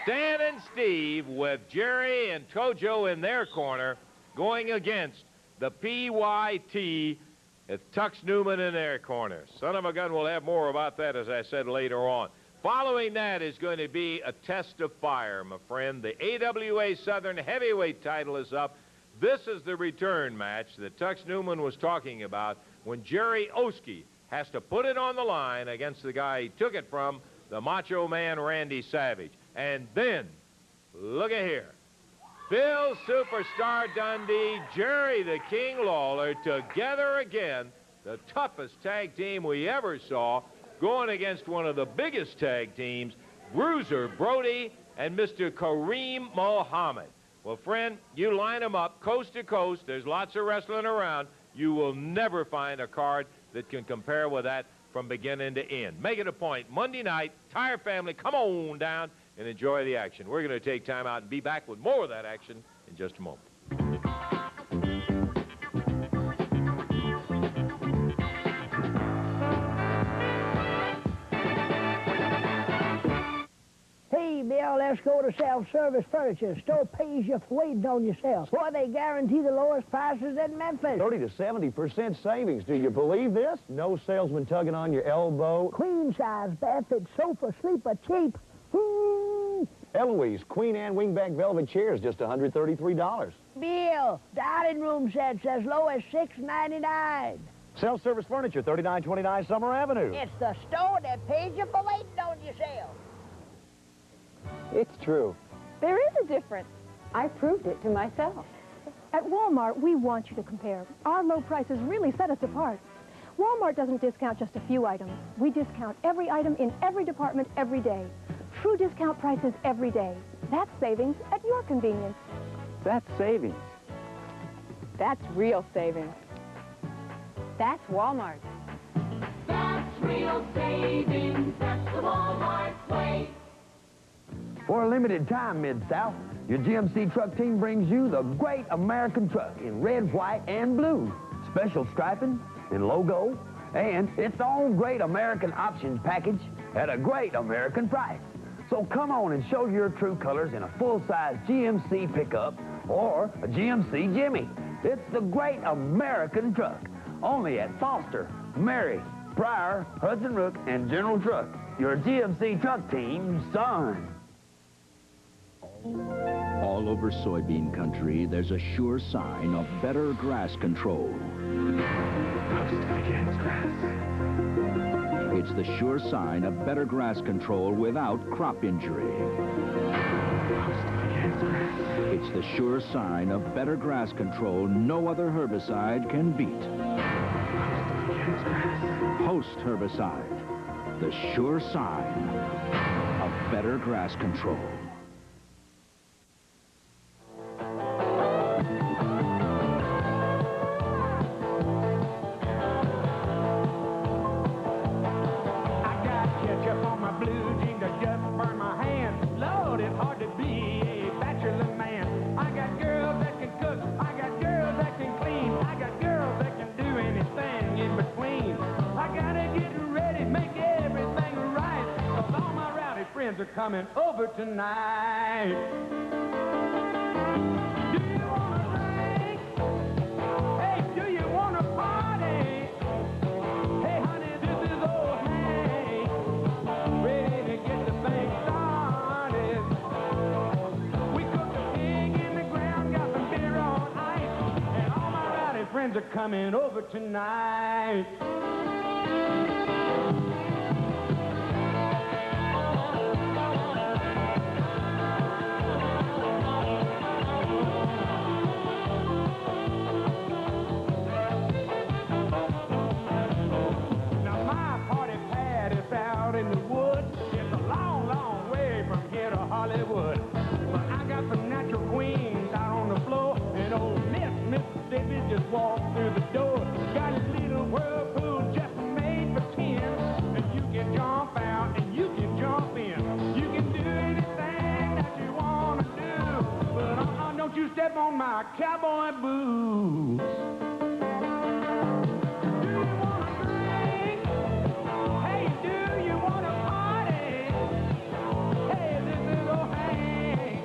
Stan and Steve with Jerry and Tojo in their corner going against the PYT with Tux Newman in their corner. Son of a gun, we'll have more about that, as I said, later on. Following that is going to be a test of fire, my friend. The AWA Southern Heavyweight title is up. This is the return match that Tux Newman was talking about when Jerry Oske has to put it on the line against the guy he took it from, the Macho Man Randy Savage. And then, look at here. Bill Superstar Dundee, Jerry the King Lawler, together again, the toughest tag team we ever saw, going against one of the biggest tag teams, Bruiser, Brody, and Mr. Kareem Muhammad. Well, friend, you line them up coast to coast. There's lots of wrestling around. You will never find a card that can compare with that from beginning to end. Make it a point. Monday night, entire family, come on down and enjoy the action. We're going to take time out and be back with more of that action in just a moment. Hey, Bill, let's go to self-service furniture. Store pays you for waiting on yourself. Boy, they guarantee the lowest prices in Memphis. 30 to 70% savings. Do you believe this? No salesman tugging on your elbow. Queen-size bath-fit sofa, sleeper cheap. Eloise, Queen Anne wingback velvet chairs, just $133. Bill, dining room sets as low as $6.99. Self-service furniture, 3929 Summer Avenue. It's the store that pays you for waiting on yourself. It's true. There is a difference. I proved it to myself. At Walmart, we want you to compare. Our low prices really set us apart. Walmart doesn't discount just a few items. We discount every item in every department every day. True discount prices every day. That's savings at your convenience. That's savings. That's real savings. That's Walmart. That's real savings. That's the Walmart way. For a limited time, Mid-South, your GMC truck team brings you the Great American Truck in red, white, and blue. Special striping and logo, and its own Great American Options package at a great American price. So come on and show your true colors in a full-size GMC pickup or a GMC Jimmy. It's the great American truck, only at Foster, Mary, Pryor, Hudson Rook, and General Truck. Your GMC truck team's son. All over soybean country, there's a sure sign of better grass control. It's the sure sign of better grass control without crop injury. It's the sure sign of better grass control no other herbicide can beat. Post herbicide, the sure sign of better grass control. Coming over tonight. Do you want to drink? Hey, do you want to party? Hey, honey, this is old Hank, ready to get the thing started. We cooked a pig in the ground, got some beer on ice, and all my rowdy friends are coming over tonight. Walk through the door, got a little whirlpool just made for 10, and you can jump out and you can jump in. You can do anything that you want to do, but don't you step on my cowboy boots. Do you want to drink? Hey, do you want to party? Hey, this is old Hank,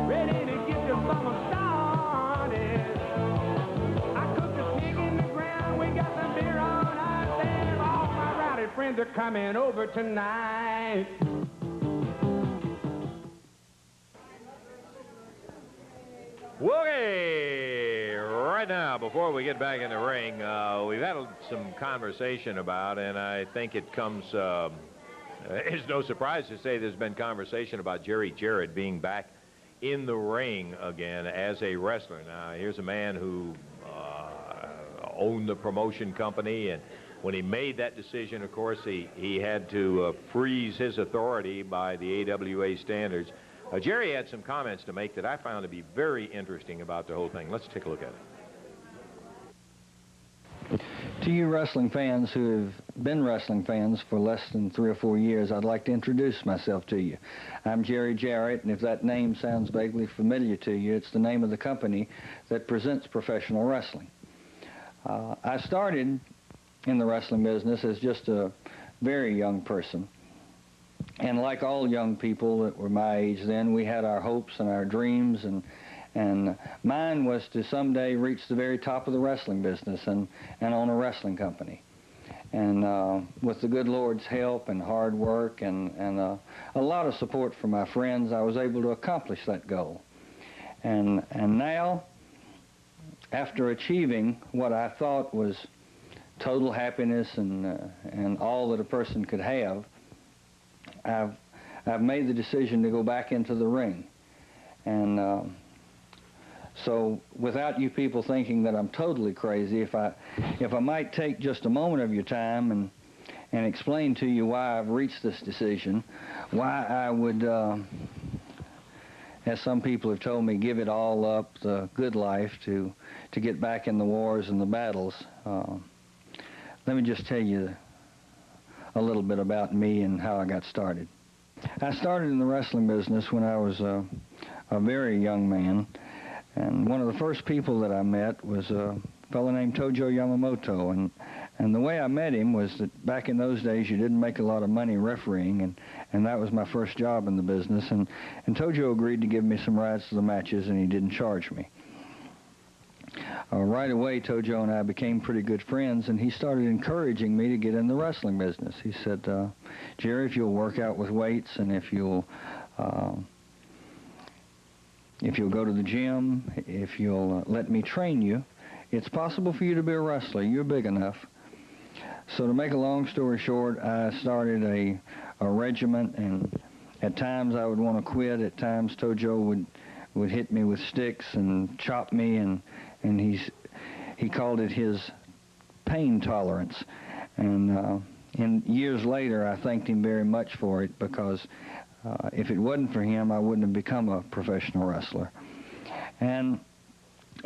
ready to get the summer started. Friends are coming over tonight. Woogie! Right now, before we get back in the ring, we've had some conversation about, and I think it comes, it's no surprise to say there's been conversation about Jarrett being back in the ring again as a wrestler. Now, here's a man who owned the promotion company, and when he made that decision, of course, he had to freeze his authority by the AWA standards. Jerry had some comments to make that I found to be very interesting about the whole thing. Let's take a look at it. To you wrestling fans who have been wrestling fans for less than 3 or 4 years, I'd like to introduce myself to you. I'm Jerry Jarrett, and if that name sounds vaguely familiar to you, it's the name of the company that presents professional wrestling. I started in the wrestling business as just a very young person. And like all young people that were my age then, we had our hopes and our dreams, and mine was to someday reach the very top of the wrestling business and own a wrestling company. And with the good Lord's help and hard work and a lot of support from my friends, I was able to accomplish that goal. And now, after achieving what I thought was total happiness and all that a person could have, I've made the decision to go back into the ring. And so without you people thinking that I'm totally crazy, if I might take just a moment of your time and explain to you why I've reached this decision, why I would, as some people have told me, give it all up, the good life, to get back in the wars and the battles. Let me just tell you a little bit about me and how I got started. I started in the wrestling business when I was a very young man, and one of the first people that I met was a fellow named Tojo Yamamoto, And the way I met him was that back in those days you didn't make a lot of money refereeing, and that was my first job in the business. And Tojo agreed to give me some rides to the matches, and he didn't charge me. Right away, Tojo and I became pretty good friends, and he started encouraging me to get in the wrestling business. He said, Jerry, if you'll work out with weights and if you'll go to the gym, if you'll let me train you, it's possible for you to be a wrestler. You're big enough. So to make a long story short, I started a regiment, and at times I would want to quit. At times Tojo would hit me with sticks and chop me, and he called it his pain tolerance. And years later, I thanked him very much for it, because if it wasn't for him, I wouldn't have become a professional wrestler.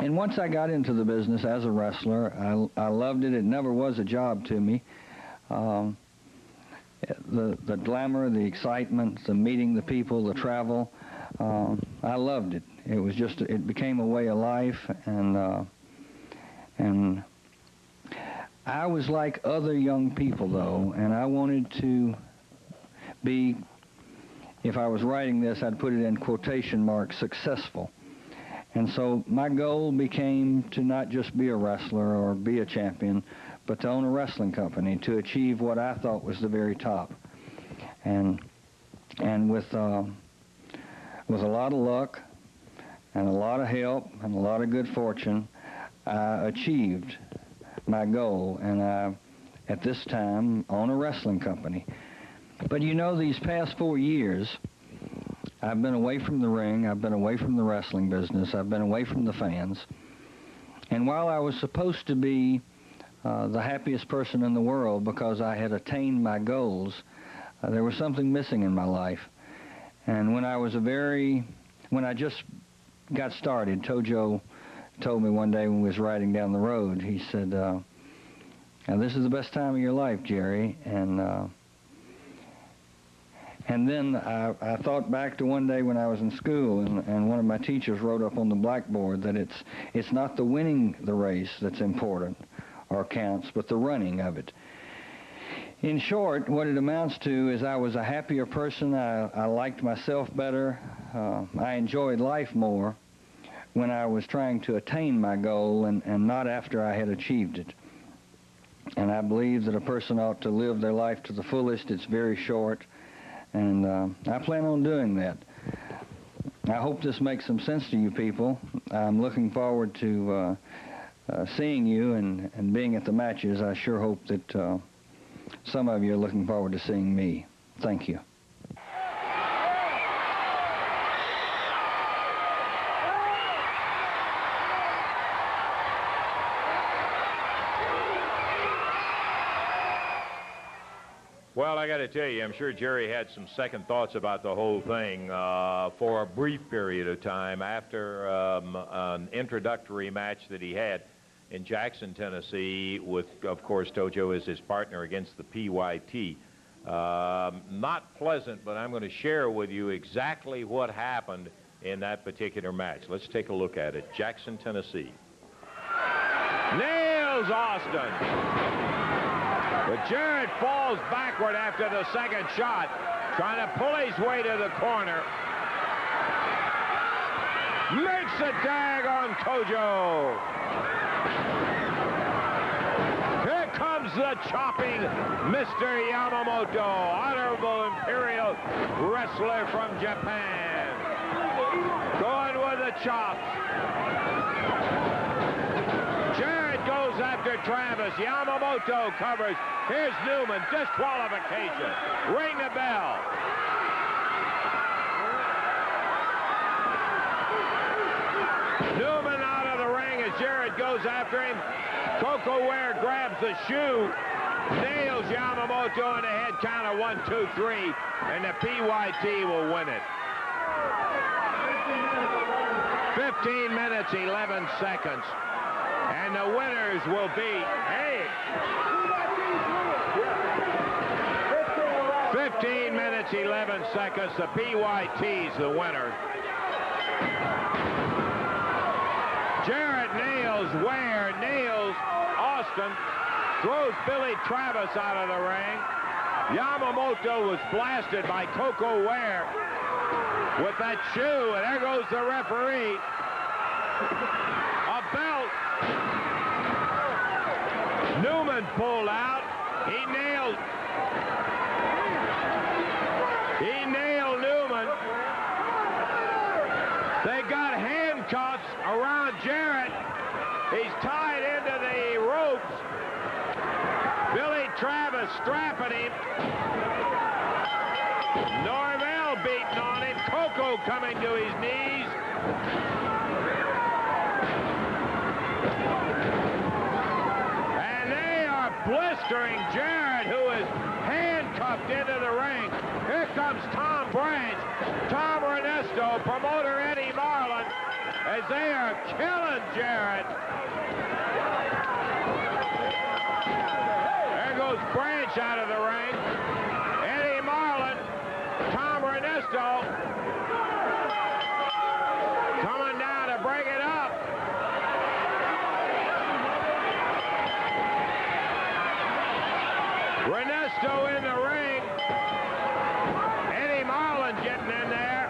And once I got into the business as a wrestler, I loved it. It never was a job to me. The glamour, the excitement, the meeting the people, the travel, I loved it. It was just, it became a way of life, and I was like other young people, though, and I wanted to be, if I was writing this, I'd put it in quotation marks, successful. And so my goal became to not just be a wrestler or be a champion, but to own a wrestling company, to achieve what I thought was the very top. And with a lot of luck and a lot of help and a lot of good fortune, I achieved my goal, and I, at this time, own a wrestling company. But you know, these past 4 years, I've been away from the ring, I've been away from the wrestling business, I've been away from the fans. And while I was supposed to be the happiest person in the world because I had attained my goals, there was something missing in my life. And when I just got started, Tojo told me one day when we was riding down the road, he said, now this is the best time of your life, Jerry. And then I thought back to one day when I was in school, and one of my teachers wrote up on the blackboard that it's not the winning the race that's important or counts, but the running of it. In short, what it amounts to is I was a happier person, I liked myself better, I enjoyed life more when I was trying to attain my goal and not after I had achieved it. And I believe that a person ought to live their life to the fullest. It's very short. And I plan on doing that. I hope this makes some sense to you people. I'm looking forward to seeing you and being at the matches. I sure hope that some of you are looking forward to seeing me. Thank you. Well, I got to tell you, I'm sure Jerry had some second thoughts about the whole thing for a brief period of time after an introductory match that he had in Jackson, Tennessee, with, of course, Tojo as his partner against the PYT. Not pleasant, but I'm going to share with you exactly what happened in that particular match. Let's take a look at it. Jackson, Tennessee. Nails Austin. But Jarrett falls backward after the second shot, trying to pull his way to the corner. Makes a tag on Tojo. Here comes the chopping Mr. Yamamoto, honorable imperial wrestler from Japan. Going with the chops. Jarrett goes after Travis. Yamamoto covers. Here's Newman. Disqualification. Ring the bell. Newman out of the ring as Jarrett goes after him. Koko Ware grabs the shoe. Nails Yamamoto in the head count of 1, 2, 3. And the PYT will win it. 15 minutes, 11 seconds. And the winners will be, 15 minutes, 11 seconds. The PYT's the winner. Jarrett nails Ware, nails Austin. throws Billy Travis out of the ring. Yamamoto was blasted by Koko Ware with that shoe, and there goes the referee. A belt. Newman pulled out. He nailed Newman. They got handcuffs around Jarrett. He's tied into the ropes. Billy Travis strapping him. Norvell beating on him. Koko coming to his knees. And they are blistering Jarrett, who is handcuffed into the ring. Here comes Tom Branch, Tom Ernesto, promoter Eddie Marlin, as they are killing Jarrett. There goes Branch out of the ring. Eddie Marlin, Tom Ernesto, coming down to break it up. Ernesto in the ring. Eddie Marlin getting in there.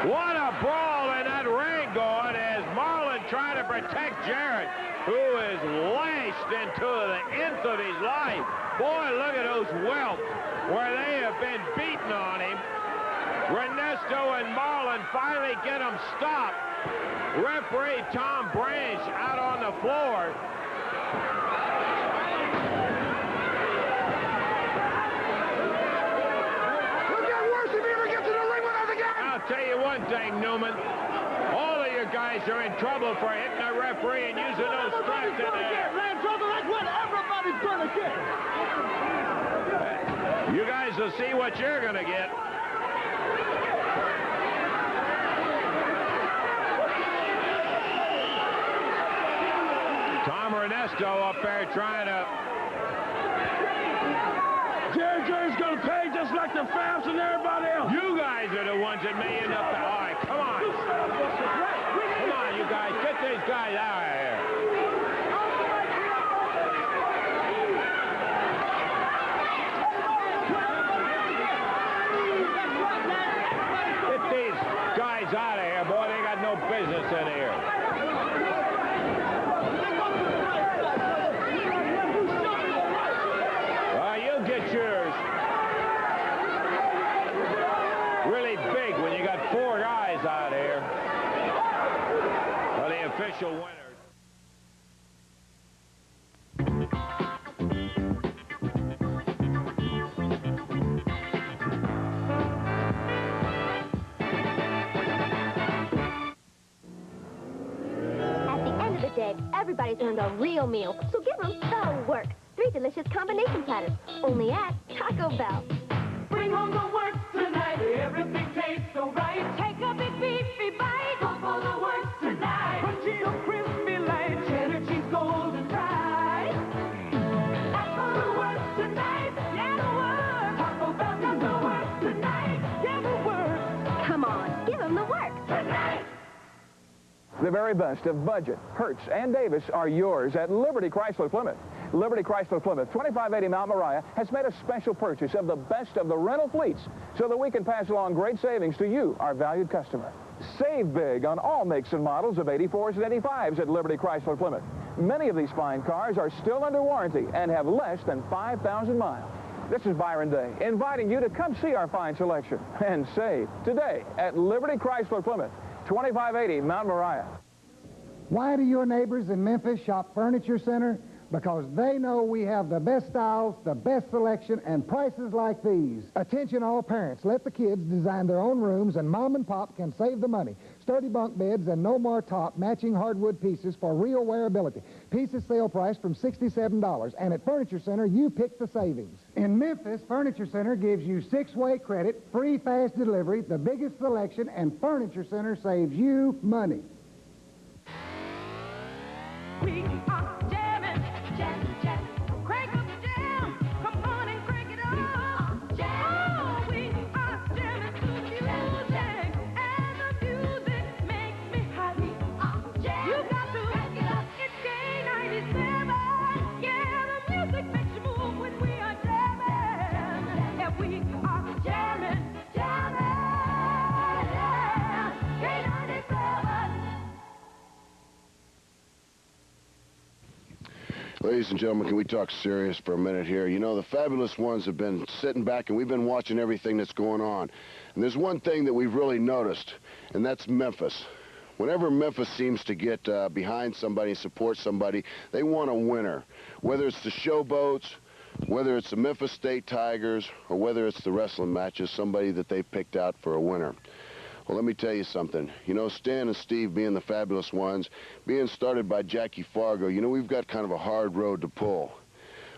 What a brawl in that ring going as Marlin trying to protect Jarrett, who is lashed into the nth of his life. Boy, look at those welts where they have been beating on him. Ernesto and Marlin finally get him stopped. Referee Tom Branch out on the floor. It'll get worse if you ever get to the ring with us again. I'll tell you one thing, Newman. All of you guys are in trouble for hitting the referee and using those straps in there. Man, trouble, that's what everybody's gonna get. You guys will see what you're gonna get. Tom Ernesto up there trying to... Jerry's gonna pay just like the Fabs and everybody else. You guys are the ones that may end up... All right, come on. Come on, you guys. Get these guys out of here. Get these guys out of here, boy. They got no business in here. You'll get yours. Really big when you got 4 guys out here. Well, the official winners. At the end of the day, everybody's earned a real meal, so give them the work. 3 delicious combination platters, only at Taco Bell. Bring home the works tonight. Everything tastes so right. Take a big beefy bite. Go for the works tonight. Crunchy or crispy light. Cheddar cheese golden fried. That's for the works tonight. Yeah, the works. Taco Bell got the works tonight. Yeah, the works. Come on, give them the works tonight. The very best of Budget, Hertz, and Davis are yours at Liberty Chrysler Plymouth. Liberty Chrysler Plymouth, 2580 Mount Moriah, has made a special purchase of the best of the rental fleets so that we can pass along great savings to you, our valued customer. Save big on all makes and models of 84s and 85s at Liberty Chrysler Plymouth. Many of these fine cars are still under warranty and have less than 5,000 miles. This is Byron Day, inviting you to come see our fine selection and save today at Liberty Chrysler Plymouth, 2580 Mount Moriah. Why do your neighbors in Memphis shop Furniture Center? Because they know we have the best styles, the best selection, and prices like these. Attention all parents, let the kids design their own rooms and Mom and Pop can save the money. Sturdy bunk beds and no more top matching hardwood pieces for real wearability. Pieces sale price from $67, and at Furniture Center, you pick the savings. In Memphis, Furniture Center gives you 6-way credit, free fast delivery, the biggest selection, and Furniture Center saves you money. We are jamming, jam, crank up the jam, come on and crank it up, jam. Oh, we are jamming to the music, and the music makes me happy. I Ladies and gentlemen, can we talk serious for a minute here? You know, the Fabulous Ones have been sitting back, and we've been watching everything that's going on. And there's one thing that we've really noticed, and that's Memphis. Whenever Memphis seems to get behind somebody and support somebody, they want a winner. Whether it's the Showboats, whether it's the Memphis State Tigers, or whether it's the wrestling matches, somebody that they picked out for a winner. Well, let me tell you something. You know, Stan and Steve being the Fabulous Ones, being started by Jackie Fargo, you know, we've got kind of a hard road to pull.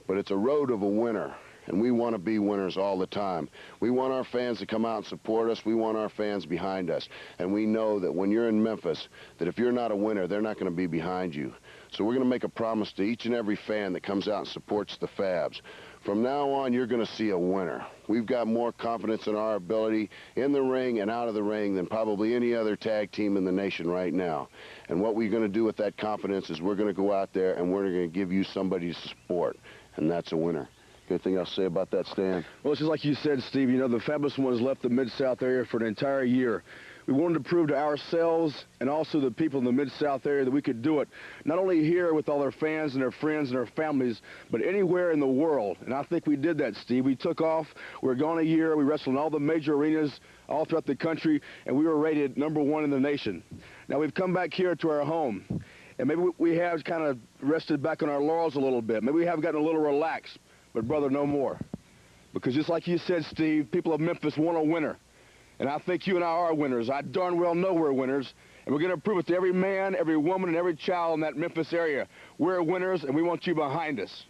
But it's a road of a winner, and we want to be winners all the time. We want our fans to come out and support us. We want our fans behind us. And we know that when you're in Memphis, that if you're not a winner, they're not going to be behind you. So we're going to make a promise to each and every fan that comes out and supports the Fabs. From now on, you're going to see a winner. We've got more confidence in our ability in the ring and out of the ring than probably any other tag team in the nation right now. And what we're going to do with that confidence is we're going to go out there and we're going to give you somebody to support, and that's a winner. Anything else to say about that, Stan? Well, it's just like you said, Steve. You know, the Fabulous Ones left the Mid-South area for an entire year. We wanted to prove to ourselves and also the people in the Mid-South area that we could do it, not only here with all their fans and their friends and their families, but anywhere in the world. And I think we did that, Steve. We took off. We were gone a year. We wrestled in all the major arenas all throughout the country, and we were rated #1 in the nation. Now, we've come back here to our home, and maybe we have kind of rested back on our laurels a little bit. Maybe we have gotten a little relaxed, but, brother, no more. Because just like you said, Steve, people of Memphis want a winner. And I think you and I are winners. I darn well know we're winners. And we're going to prove it to every man, every woman, and every child in that Memphis area. We're winners, and we want you behind us.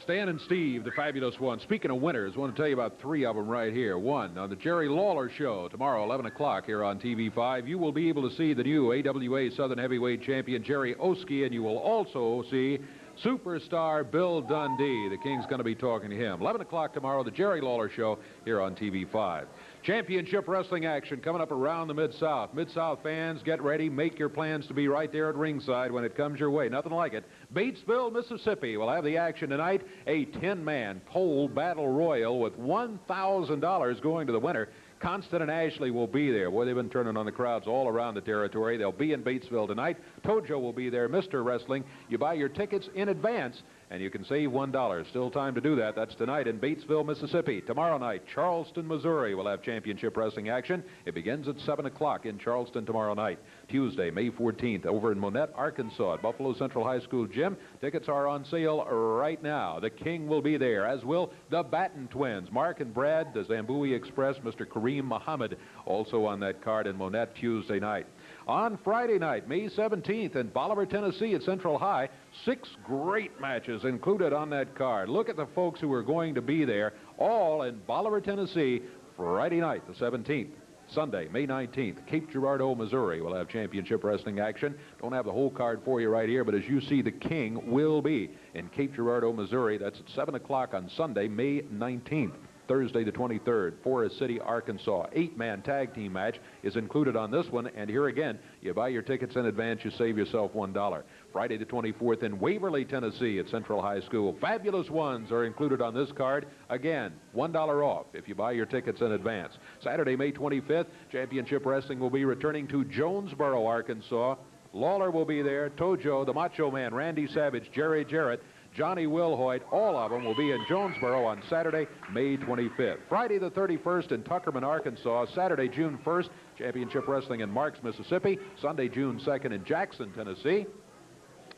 Stan and Steve, the Fabulous Ones. Speaking of winners, I want to tell you about 3 of them right here. One, on the Jerry Lawler Show, tomorrow, 11 o'clock here on TV5. You will be able to see the new AWA Southern Heavyweight Champion, Jerry Oske, and you will also see superstar Bill Dundee. The King's going to be talking to him. 11 o'clock tomorrow, the Jerry Lawler Show here on TV5. Championship wrestling action coming up around the Mid-South. Mid-South fans, get ready. Make your plans to be right there at ringside when it comes your way. Nothing like it. Batesville, Mississippi will have the action tonight. A 10-man pole battle royal with $1,000 going to the winner. Constance and Ashley will be there. Boy, they've been turning on the crowds all around the territory. They'll be in Batesville tonight. Tojo will be there, Mr. Wrestling. You buy your tickets in advance, and you can save $1. Still time to do that. That's tonight in Batesville, Mississippi. Tomorrow night, Charleston, Missouri will have championship wrestling action. It begins at 7 o'clock in Charleston tomorrow night. Tuesday, May 14th, over in Monette, Arkansas, at Buffalo Central High School Gym. Tickets are on sale right now. The King will be there, as will the Batten twins, Mark and Brad, the Zambui Express, Mr. Kareem Muhammad, also on that card in Monette Tuesday night. On Friday night, May 17th, in Bolivar, Tennessee at Central High, 6 great matches included on that card. Look at the folks who are going to be there, all in Bolivar, Tennessee, Friday night, the 17th. Sunday, May 19th, Cape Girardeau, Missouri will have championship wrestling action. Don't have the whole card for you right here, but as you see, the King will be in Cape Girardeau, Missouri. That's at 7 o'clock on Sunday, May 19th. Thursday the 23rd, Forest City, Arkansas. 8-man tag team match is included on this one, and here again, you buy your tickets in advance, you save yourself $1. Friday the 24th in Waverly, Tennessee at Central High School. Fabulous Ones are included on this card. Again, $1 off if you buy your tickets in advance. Saturday, May 25th, championship wrestling will be returning to Jonesboro, Arkansas. Lawler will be there, Tojo, the Macho Man, Randy Savage, Jarrett, Johnny Wilhoit, all of them will be in Jonesboro on Saturday, May 25th. Friday the 31st in Tuckerman, Arkansas. Saturday, June 1st, championship wrestling in Marks, Mississippi. Sunday, June 2nd in Jackson, Tennessee.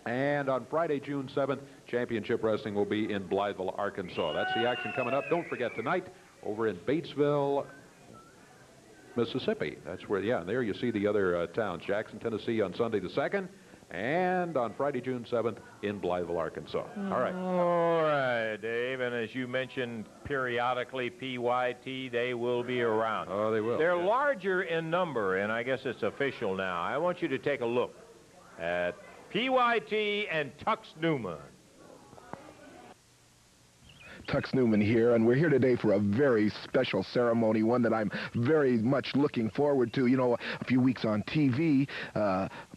And on Friday, June 7th, championship wrestling will be in Blytheville, Arkansas. That's the action coming up. Don't forget tonight over in Batesville, Mississippi. That's where, yeah, there you see the other towns. Jackson, Tennessee on Sunday the 2nd. And on Friday, June 7th, in Blytheville, Arkansas. All right. All right, Dave. And as you mentioned, periodically, PYT, they will be around. Oh, they will. They're larger in number, and I guess it's official now. I want you to take a look at PYT and Tux Newman. Tux Newman here, and we're here today for a very special ceremony, one that I'm very much looking forward to. You know, a few weeks on TV,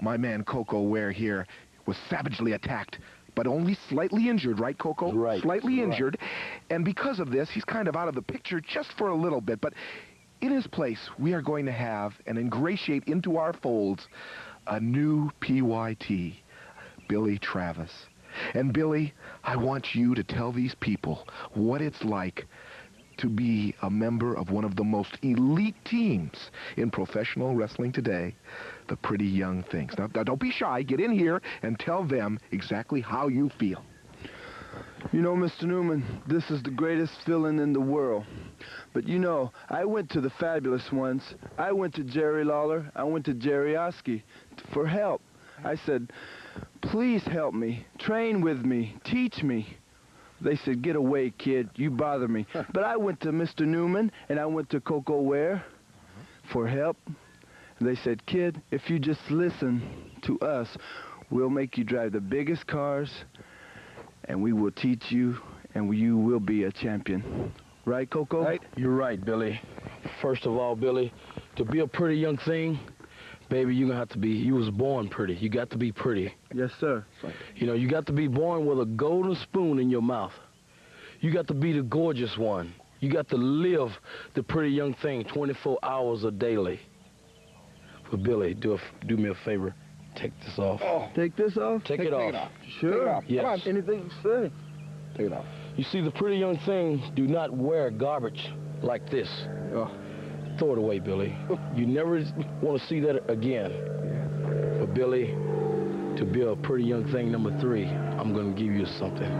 my man Koko Ware here was savagely attacked, but only slightly injured, right, Koko? Right. Slightly injured, and because of this, he's kind of out of the picture just for a little bit, but in his place, we are going to have and ingratiate into our folds a new PYT. Billy Travis. And Billy, I want you to tell these people what it's like to be a member of one of the most elite teams in professional wrestling today, the Pretty Young Things. Now, don't be shy. Get in here and tell them exactly how you feel. You know, Mr. Newman, this is the greatest feeling in the world. But you know, I went to the Fabulous Ones. I went to Jerry Lawler. I went to Jerry Oske for help. I said, please help me, train with me, teach me. They said, get away, kid, you bother me. But I went to Mr. Newman and I went to Koko Ware for help. They said, kid, if you just listen to us, we'll make you drive the biggest cars and we will teach you and you will be a champion. Right, Koko? Right. You're right, Billy. First of all, Billy, to be a pretty young thing, baby, you're going to have to be, you was born pretty. You got to be pretty. Yes, sir. You know, you got to be born with a golden spoon in your mouth. You got to be the gorgeous one. You got to live the pretty young thing 24 hours a daily. But Billy, do me a favor. Take this off. Oh. Take this off? Take it off. Sure. Take it off. Yes. Come on, anything you say. Take it off. You see, the pretty young thing do not wear garbage like this. Throw it away, Billy. You never want to see that again. But Billy, to be a pretty young thing number 3, I'm going to give you something.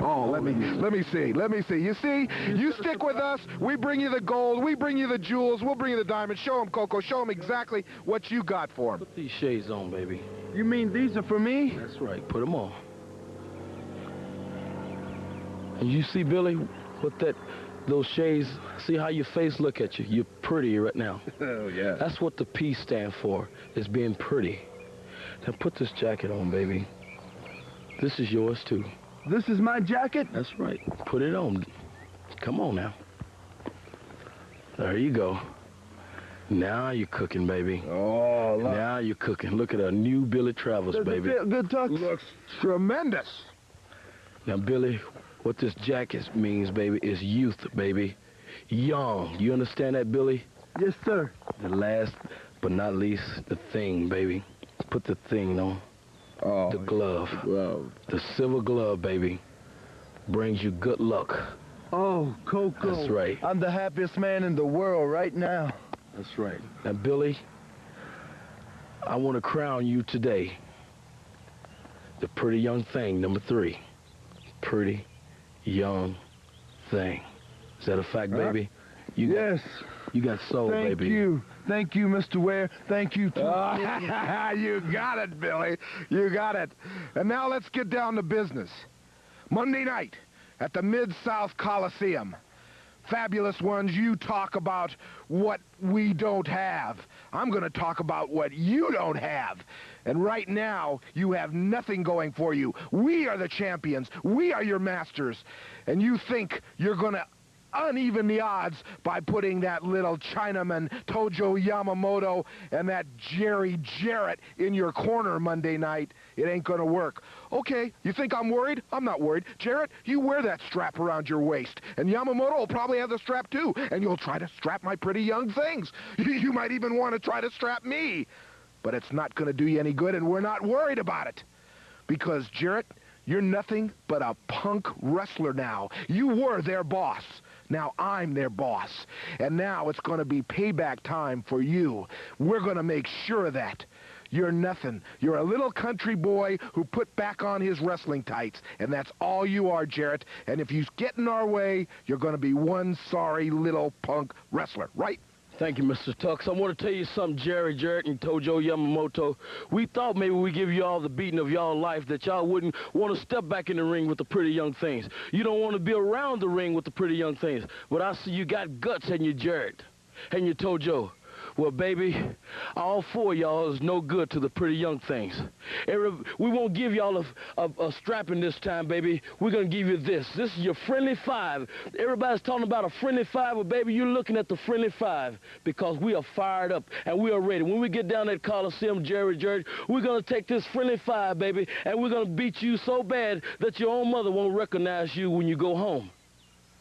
Oh, let me see. You see, you stick with us. We bring you the gold. We bring you the jewels. We'll bring you the diamonds. Show them, Koko. Show them exactly what you got for them. Put these shades on, baby. You mean these are for me? That's right. Put them on. And you see, Billy, what those shades, see how your face look at you. You're pretty right now. Oh, yeah. That's what the P stand for, is being pretty. Now put this jacket on, baby. This is yours, too. This is my jacket? That's right. Put it on. Come on now. There you go. Now you're cooking, baby. Oh, look. Now you're cooking. Look at a new Billy Travis, baby. Does it feel good, Tux? Looks tremendous. Now, Billy, what this jacket means, baby, is youth, baby. Young. You understand that, Billy? Yes, sir. The last but not least, the thing, baby. Put the thing on. Oh, the glove. The glove. The silver glove, baby, brings you good luck. Oh, Koko. That's right. I'm the happiest man in the world right now. That's right. Now, Billy, I want to crown you today the pretty young thing, number 3. Pretty young thing. Is that a fact, baby? Yes. You got soul, baby. Thank you. Thank you, Mr. Ware. Thank you, too. You got it, Billy. You got it. And now let's get down to business. Monday night at the Mid-South Coliseum. Fabulous Ones, you talk about what we don't have. I'm going to talk about what you don't have. And right now, you have nothing going for you. We are the champions. We are your masters. And you think you're going to uneven the odds by putting that little Chinaman, Tojo Yamamoto, and that Jarrett in your corner Monday night. It ain't gonna work. Okay, you think I'm worried? I'm not worried. Jarrett, you wear that strap around your waist, and Yamamoto will probably have the strap too, and you'll try to strap my pretty young things. You might even want to try to strap me. But it's not gonna do you any good, and we're not worried about it. Because, Jarrett, you're nothing but a punk wrestler now. You were their boss. Now I'm their boss. And now it's going to be payback time for you. We're going to make sure of that. You're nothing. You're a little country boy who put back on his wrestling tights. And that's all you are, Jarrett. And if you get in our way, you're going to be one sorry little punk wrestler, right? Thank you, Mr. Tux. I want to tell you something, Jarrett and Tojo Yamamoto. We thought maybe we give you all the beating of y'all life, that y'all wouldn't want to step back in the ring with the pretty young things. You don't want to be around the ring with the pretty young things. But I see you got guts in you, Jarrett, and you Tojo. Well, baby, all 4 of y'all is no good to the pretty young things. We won't give y'all a strapping this time, baby. We're going to give you this. This is your friendly 5. Everybody's talking about a friendly 5, but, baby, you're looking at the friendly 5 because we are fired up and we are ready. When we get down that Coliseum, Jarrett, we're going to take this friendly 5, baby, and we're going to beat you so bad that your own mother won't recognize you when you go home.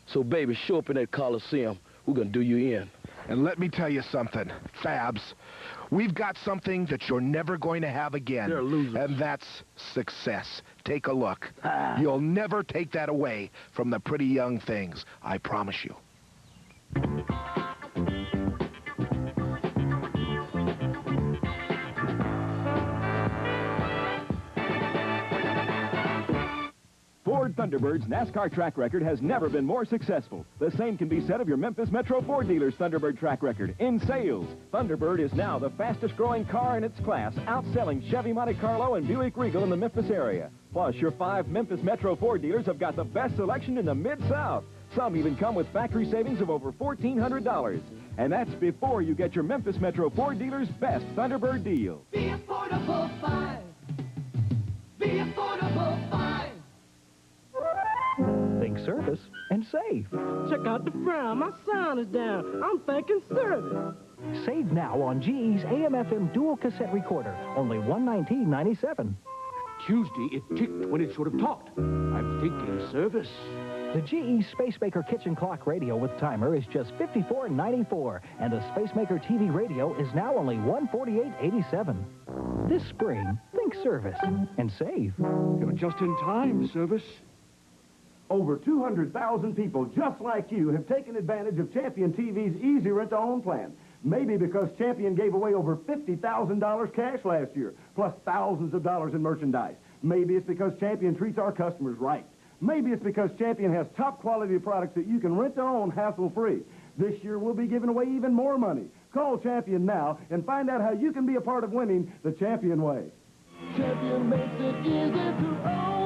So, baby, show up in that Coliseum. We're going to do you in. And let me tell you something, Fabs, we've got something that you're never going to have again. They're losers. And that's success. Take a look. You'll never take that away from the pretty young things, I promise you. Ford Thunderbird's NASCAR track record has never been more successful. The same can be said of your Memphis Metro Ford dealer's Thunderbird track record. In sales, Thunderbird is now the fastest growing car in its class, outselling Chevy Monte Carlo and Buick Regal in the Memphis area. Plus, your 5 Memphis Metro Ford dealers have got the best selection in the Mid-South. Some even come with factory savings of over $1,400. And that's before you get your Memphis Metro Ford dealer's best Thunderbird deal. Be affordable 5. Be affordable 5. Think service and save. Check out the frown. My sound is down. I'm thinking service. Save now on GE's AM/FM dual cassette recorder. Only $119.97. Tuesday, it ticked when it should have talked. I'm thinking service. The GE Spacemaker kitchen clock radio with timer is just $54.94, and the Spacemaker TV radio is now only $148.87. This spring, think service and save. You're just in time, service. Over 200,000 people just like you have taken advantage of Champion TV's easy rent-to-own plan. Maybe because Champion gave away over $50,000 cash last year, plus thousands of dollars in merchandise. Maybe it's because Champion treats our customers right. Maybe it's because Champion has top quality products that you can rent to own hassle-free. This year we'll be giving away even more money. Call Champion now and find out how you can be a part of winning the Champion way. Champion makes it easy to own.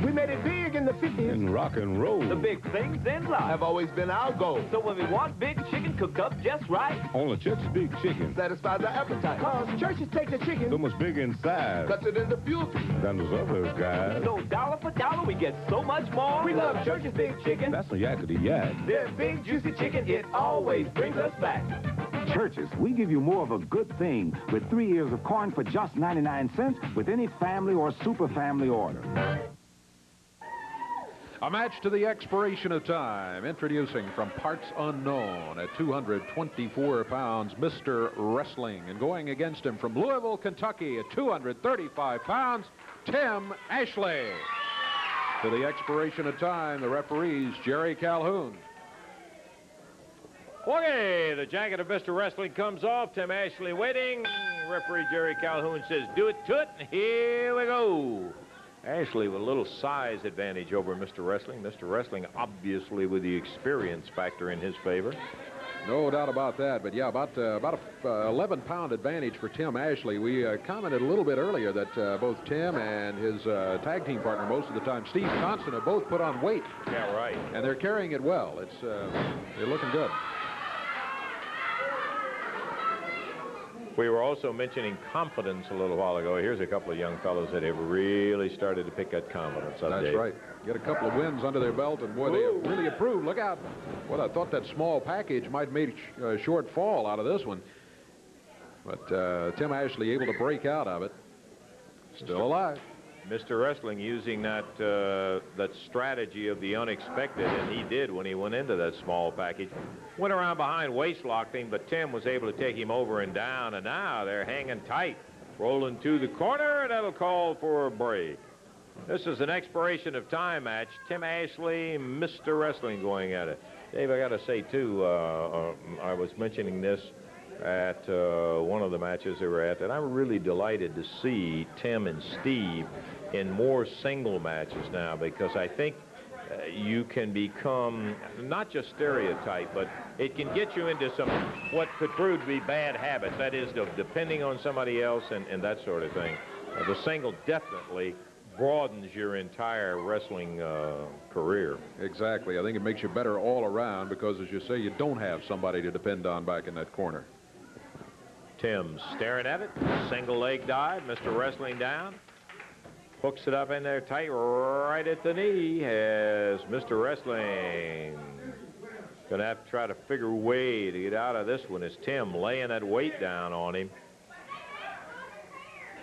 We made it big in the 50s. In rock and roll. The big things in life have always been our goal. So when we want big chicken cooked up just right, Only Church's Big Chicken. satisfies our appetite. Cause churches take the chicken, So much big inside cuts it into beauty. than those other guys. So dollar for dollar, we get so much more. We love Church's Big Chicken. That's a yakety yak. Their big juicy chicken, it always brings us back. Churches, we give you more of a good thing with 3 ears of corn for just 99 cents with any family or super family order. A match to the expiration of time. Introducing from parts unknown at 224 pounds, Mr. Wrestling. And going against him from Louisville, Kentucky at 235 pounds, Tim Ashley. To the expiration of time, the referees, Jerry Calhoun. Okay, the jacket of Mr. Wrestling comes off. Tim Ashley waiting. Referee Jerry Calhoun says, do it to it. And here we go. Ashley with a little size advantage over Mr. Wrestling. Mr. Wrestling obviously with the experience factor in his favor. No doubt about that, but yeah, about a 11-pound advantage for Tim Ashley. We commented a little bit earlier that both Tim and his tag team partner most of the time, Steve Constance, have both put on weight. Yeah, right. And they're carrying it well. It's they're looking good. We were also mentioning confidence a little while ago. Here's a couple of young fellows that have really started to pick that confidence up. That's right. Get a couple of wins under their belt, and boy, they have really improved. Look out. Well, I thought that small package might make a short fall out of this one. But Tim Ashley able to break out of it. Still alive. Mr. Wrestling using that strategy of the unexpected, and he did when he went into that small package. Went around behind, waist locked him, but Tim was able to take him over and down, and now they're hanging tight. Rolling to the corner, and that'll call for a break. This is an expiration of time match. Tim Ashley, Mr. Wrestling going at it. Dave, I got to say, too, I was mentioning this at one of the matches they were at, and I'm really delighted to see Tim and Steve in more single matches now, because I think you can become not just stereotype, but it can get you into some what could prove to be bad habits. That is, depending on somebody else and that sort of thing. The single definitely broadens your entire wrestling career. Exactly. I think it makes you better all around because, as you say, you don't have somebody to depend on back in that corner. Tim staring at it. Single leg dive. Mr. Wrestling down. Hooks it up in there tight right at the knee as Mr. Wrestling going to have to try to figure a way to get out of this one as Tim laying that weight down on him.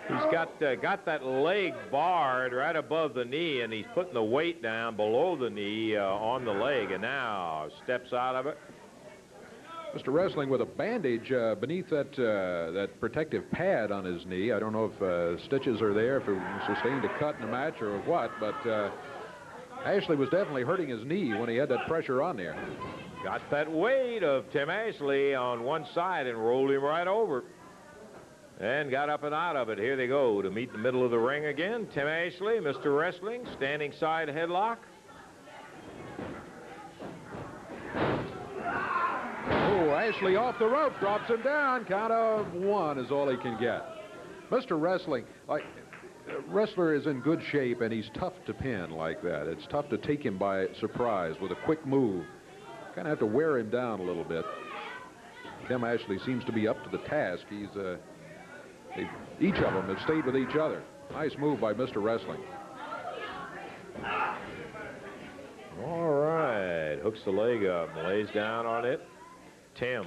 He's got that leg barred right above the knee, and he's putting the weight down below the knee on the leg, and now steps out of it. Mr. Wrestling with a bandage beneath that protective pad on his knee. I don't know if stitches are there, if it sustained a cut in the match or what, but Ashley was definitely hurting his knee when he had that pressure on there. Got that weight of Tim Ashley on one side and rolled him right over. And got up and out of it. Here they go to meet the middle of the ring again. Tim Ashley, Mr. Wrestling, standing side headlock. Oh, Ashley off the rope, drops him down. Count of one is all he can get. Mr. Wrestling, wrestler is in good shape, and he's tough to pin like that. It's tough to take him by surprise with a quick move. Kind of have to wear him down a little bit. Tim Ashley seems to be up to the task. Each of them have stayed with each other. Nice move by Mr. Wrestling. All right. Hooks the leg up, lays down on it. Tim.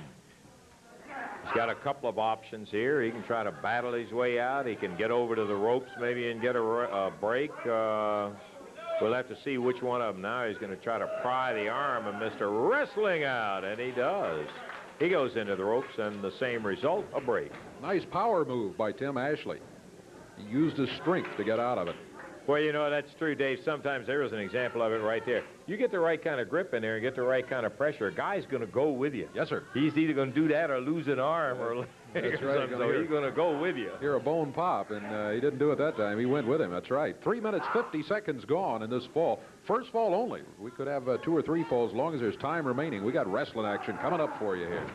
He's got a couple of options here. He can try to battle his way out. He can get over to the ropes maybe and get a break. We'll have to see which one of them. Now he's going to try to pry the arm of Mr. Wrestling out, and he does. He goes into the ropes, and the same result, a break. Nice power move by Tim Ashley. He used his strength to get out of it. Well, you know, that's true, Dave. Sometimes there is an example of it right there. You get the right kind of grip in there and get the right kind of pressure, a guy's going to go with you. Yes, sir. He's either going to do that or lose an arm or leg that's or right. something, so he's going to go with you. Hear a bone pop, and he didn't do it that time. He went with him. That's right. 3 minutes, 50 seconds gone in this fall. First fall only. We could have 2 or 3 falls as long as there's time remaining. We got wrestling action coming up for you here.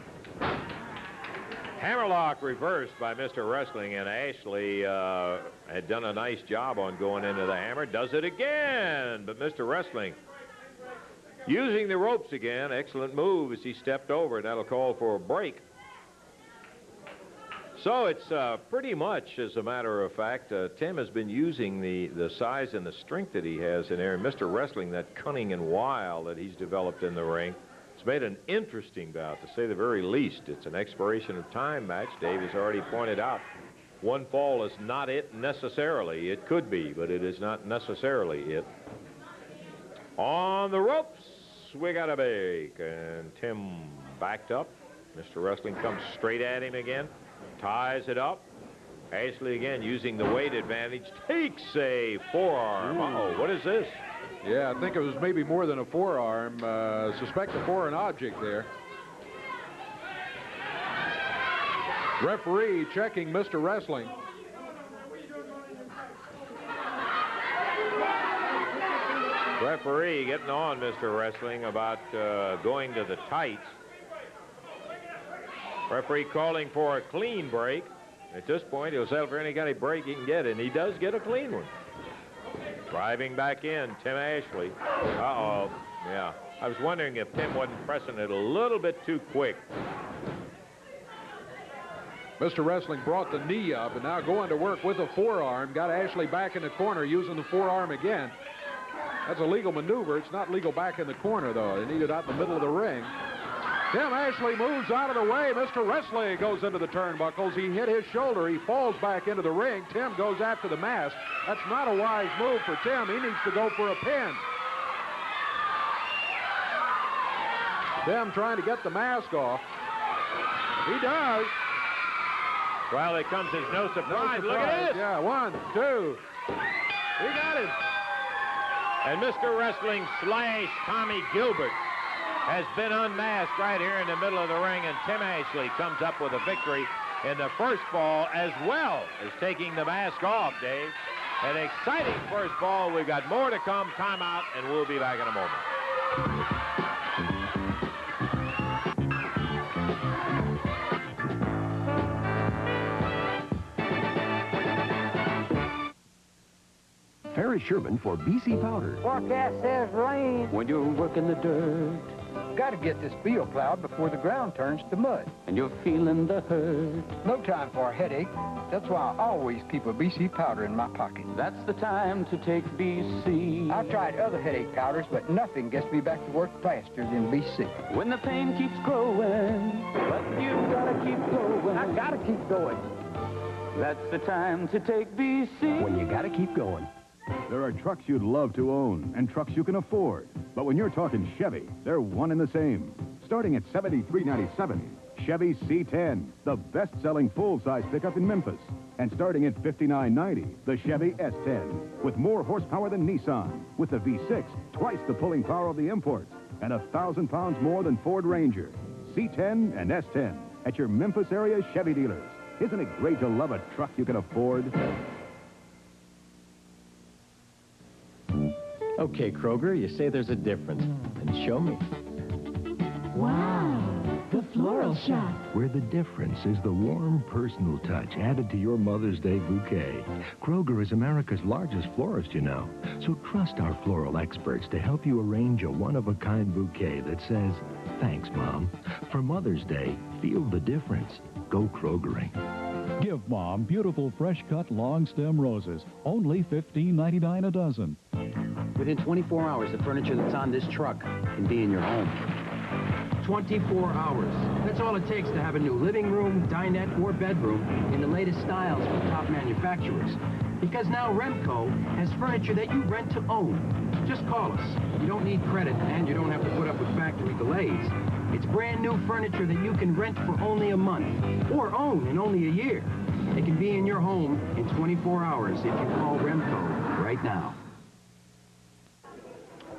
Hammerlock reversed by Mr. Wrestling, and Ashley had done a nice job on going into the hammer. Does it again, but Mr. Wrestling using the ropes again. Excellent move as he stepped over. That'll call for a break. So it's pretty much, as a matter of fact, Tim has been using the size and the strength that he has in there. And Mr. Wrestling, that cunning and wile that he's developed in the ring. It's made an interesting bout, to say the very least. It's an expiration of time match. Dave has already pointed out one fall is not it necessarily. It could be, but it is not necessarily it. On the ropes, we got a break, and Tim backed up. Mr. Wrestling comes straight at him again, ties it up. Ashley again using the weight advantage, takes a forearm. Uh-oh, what is this? Yeah, I think it was maybe more than a forearm. Suspect a foreign object there. Referee checking Mr. Wrestling. Referee getting on Mr. Wrestling about going to the tights. Referee calling for a clean break. At this point, he'll settle for any kind of break he can get, and he does get a clean one. Driving back in, Tim Ashley. Uh-oh. Yeah. I was wondering if Tim wasn't pressing it a little bit too quick. Mr. Wrestling brought the knee up and now going to work with the forearm. Got Ashley back in the corner using the forearm again. That's a legal maneuver. It's not legal back in the corner, though. They need it out in the middle of the ring. Tim Ashley moves out of the way. Mr. Wrestling goes into the turnbuckles. He hit his shoulder. He falls back into the ring. Tim goes after the mask. That's not a wise move for Tim. He needs to go for a pin. Tim trying to get the mask off. He does. Well, it comes as no surprise. Look at this. Yeah, 1, 2. He got him. And Mr. Wrestling / Tommy Gilbert has been unmasked right here in the middle of the ring, and Tim Ashley comes up with a victory in the first fall as well as taking the mask off, Dave. An exciting first fall. We've got more to come. Timeout, and we'll be back in a moment. Harry Sherman for BC Powder. Forecast says rain. When you're working the dirt. Got to get this field plowed before the ground turns to mud. And you're feeling the hurt. No time for a headache. That's why I always keep a BC powder in my pocket. That's the time to take BC. I've tried other headache powders, but nothing gets me back to work faster than BC. When the pain keeps growing, but you gotta keep going. I gotta keep going. That's the time to take BC. When you gotta keep going. There are trucks you'd love to own and trucks you can afford. But when you're talking Chevy, they're one and the same. Starting at $73.97, Chevy C10, the best-selling full-size pickup in Memphis. And starting at $59.90, the Chevy S10, with more horsepower than Nissan, with the V6, twice the pulling power of the imports, and 1,000 pounds more than Ford Ranger. C10 and S10 at your Memphis area Chevy dealers. Isn't it great to love a truck you can afford? Okay, Kroger, you say there's a difference. Then show me. Wow, the floral shop. Where the difference is the warm, personal touch added to your Mother's Day bouquet. Kroger is America's largest florist, you know. So trust our floral experts to help you arrange a one-of-a-kind bouquet that says, thanks, Mom. For Mother's Day, feel the difference. Go Krogering. Give Mom beautiful fresh-cut long-stem roses. Only $15.99 a dozen. Within 24 hours, the furniture that's on this truck can be in your home. 24 hours. That's all it takes to have a new living room, dinette, or bedroom in the latest styles from top manufacturers. Because now Remco has furniture that you rent to own. Just call us. You don't need credit, and you don't have to put up with factory delays. It's brand new furniture that you can rent for only a month, or own in only a year. It can be in your home in 24 hours if you call Remco right now.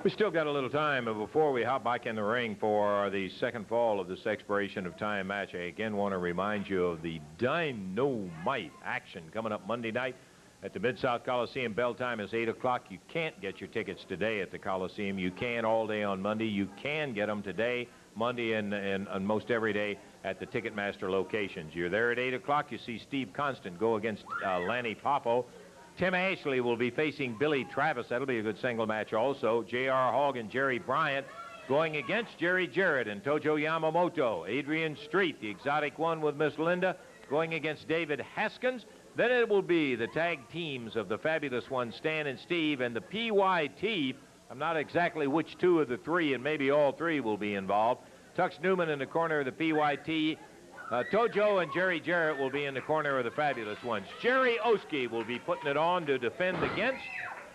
We still got a little time before we hop back in the ring for the second fall of this expiration of time match. I again want to remind you of the dynamite action coming up Monday night at the Mid-South Coliseum. Bell time is 8 o'clock. You can't get your tickets today at the Coliseum. You can all day on Monday. You can get them today, Monday, and most every day at the Ticketmaster locations. You're there at 8 o'clock. You see Steve Constance go against Lanny Poffo. Tim Ashley will be facing Billy Travis. That'll be a good single match also. J.R. Hogg and Jerry Bryant going against Jerry Jarrett and Tojo Yamamoto. Adrian Street, the exotic one with Miss Linda, going against David Haskins. Then it will be the tag teams of the fabulous ones, Stan and Steve, and the PYT. I'm not exactly which two of the three, and maybe all three will be involved. Tux Newman in the corner of the PYT. Tojo and Jerry Jarrett will be in the corner of the fabulous ones. Jerry Oske will be putting it on to defend against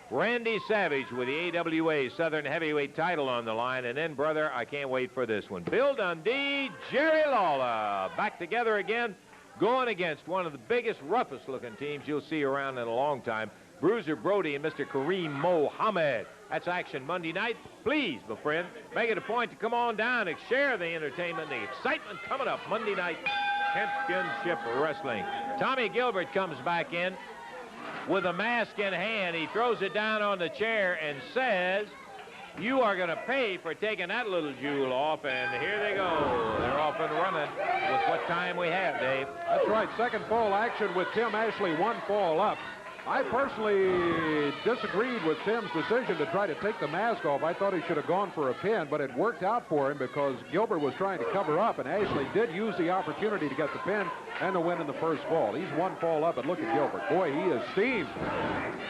Randy Savage with the AWA Southern Heavyweight title on the line. And then, brother, I can't wait for this one. Bill Dundee, Jerry Lawler, back together again, going against one of the biggest, roughest-looking teams you'll see around in a long time, Bruiser Brody and Mr. Kareem Mohammed. That's action Monday night. Please, my friend, make it a point to come on down and share the entertainment, the excitement coming up Monday night championship wrestling. Tommy Gilbert comes back in with a mask in hand. He throws it down on the chair and says, you are going to pay for taking that little jewel off, and here they go. They're off and running with what time we have, Dave. That's right, second fall action with Tim Ashley, one fall up. I personally disagreed with Tim's decision to try to take the mask off. I thought he should have gone for a pin, but it worked out for him because Gilbert was trying to cover up, and Ashley did use the opportunity to get the pin and the win in the first fall. He's one fall up, and look at Gilbert. Boy, he is steamed.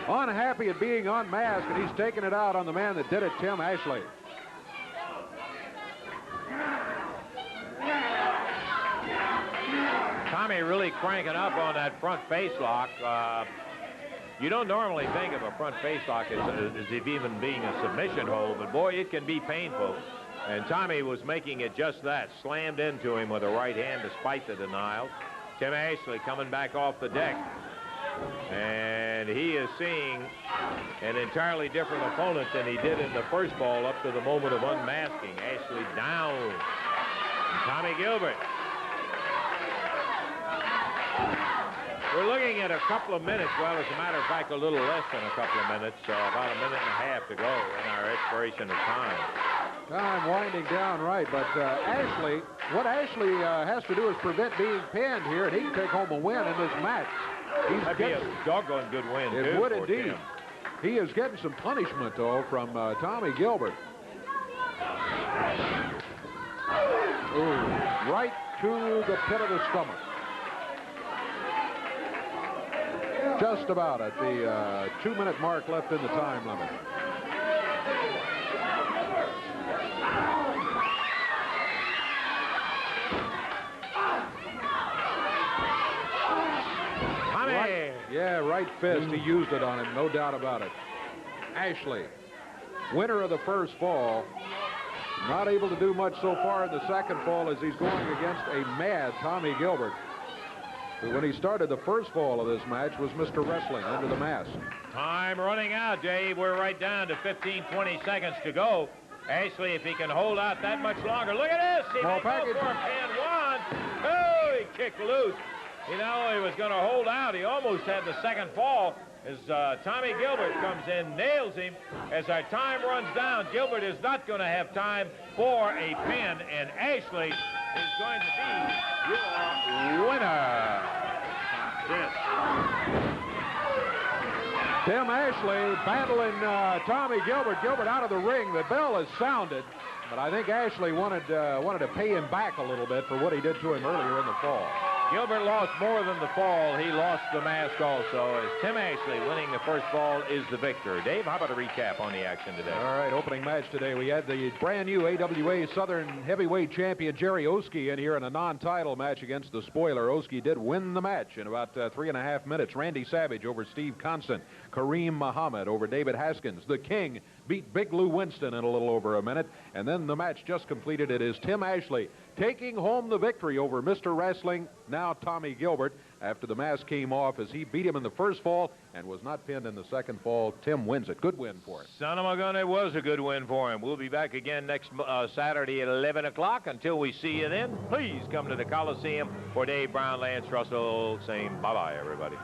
Unhappy at being unmasked, and he's taking it out on the man that did it, Tim Ashley. Tommy really cranking up on that front face lock. You don't normally think of a front face lock as if even being a submission hold, but boy, it can be painful. And Tommy was making it just that, slammed into him with a right hand despite the denial. Tim Ashley coming back off the deck. And he is seeing an entirely different opponent than he did in the first ball up to the moment of unmasking. Ashley down. And Tommy Gilbert. We're looking at a couple of minutes. Well, as a matter of fact, a little less than a couple of minutes. About a minute and a half to go in our expiration of time. Time winding down right, but Ashley, what Ashley has to do is prevent being pinned here, and he can take home a win in this match. That'd be a doggone good win, too. It would indeed. Tim. He is getting some punishment, though, from Tommy Gilbert. Ooh, right to the pit of the stomach. Just about at the 2-minute mark left in the time limit. Yeah, right fist. He used it on him, no doubt about it. Ashley, winner of the first fall, not able to do much so far in the second fall as he's going against a mad Tommy Gilbert, who, when he started the first fall of this match, was Mr. Wrestling under the mask. Time running out, Dave. We're right down to 15, 20 seconds to go. Ashley, if he can hold out that much longer. Look at this. He may go for a pin one. Oh, he kicked loose. You know, he was going to hold out. He almost had the second fall as Tommy Gilbert comes in, nails him. As our time runs down, Gilbert is not going to have time for a pin, and Ashley is going to be your winner. Yes. Tim Ashley battling Tommy Gilbert. Gilbert out of the ring. The bell has sounded, but I think Ashley wanted to pay him back a little bit for what he did to him earlier in the fall. Gilbert lost more than the fall. He lost the mask also, as Tim Ashley, winning the first fall, is the victor. Dave, how about a recap on the action today? All right, opening match today. We had the brand new AWA Southern Heavyweight Champion Jerry Oske in here in a non-title match against the spoiler. Oske did win the match in about 3.5 minutes. Randy Savage over Steve Constance. Kareem Muhammad over David Haskins. The King beat Big Lou Winston in a little over a minute. And then the match just completed. It is Tim Ashley taking home the victory over Mr. Wrestling, now Tommy Gilbert, after the mask came off as he beat him in the first fall and was not pinned in the second fall. Tim wins it. Good win for him. Son of a gun, it was a good win for him. We'll be back again next Saturday at 11 o'clock. Until we see you then, please come to the Coliseum for Dave Brown, Lance Russell saying bye-bye, everybody.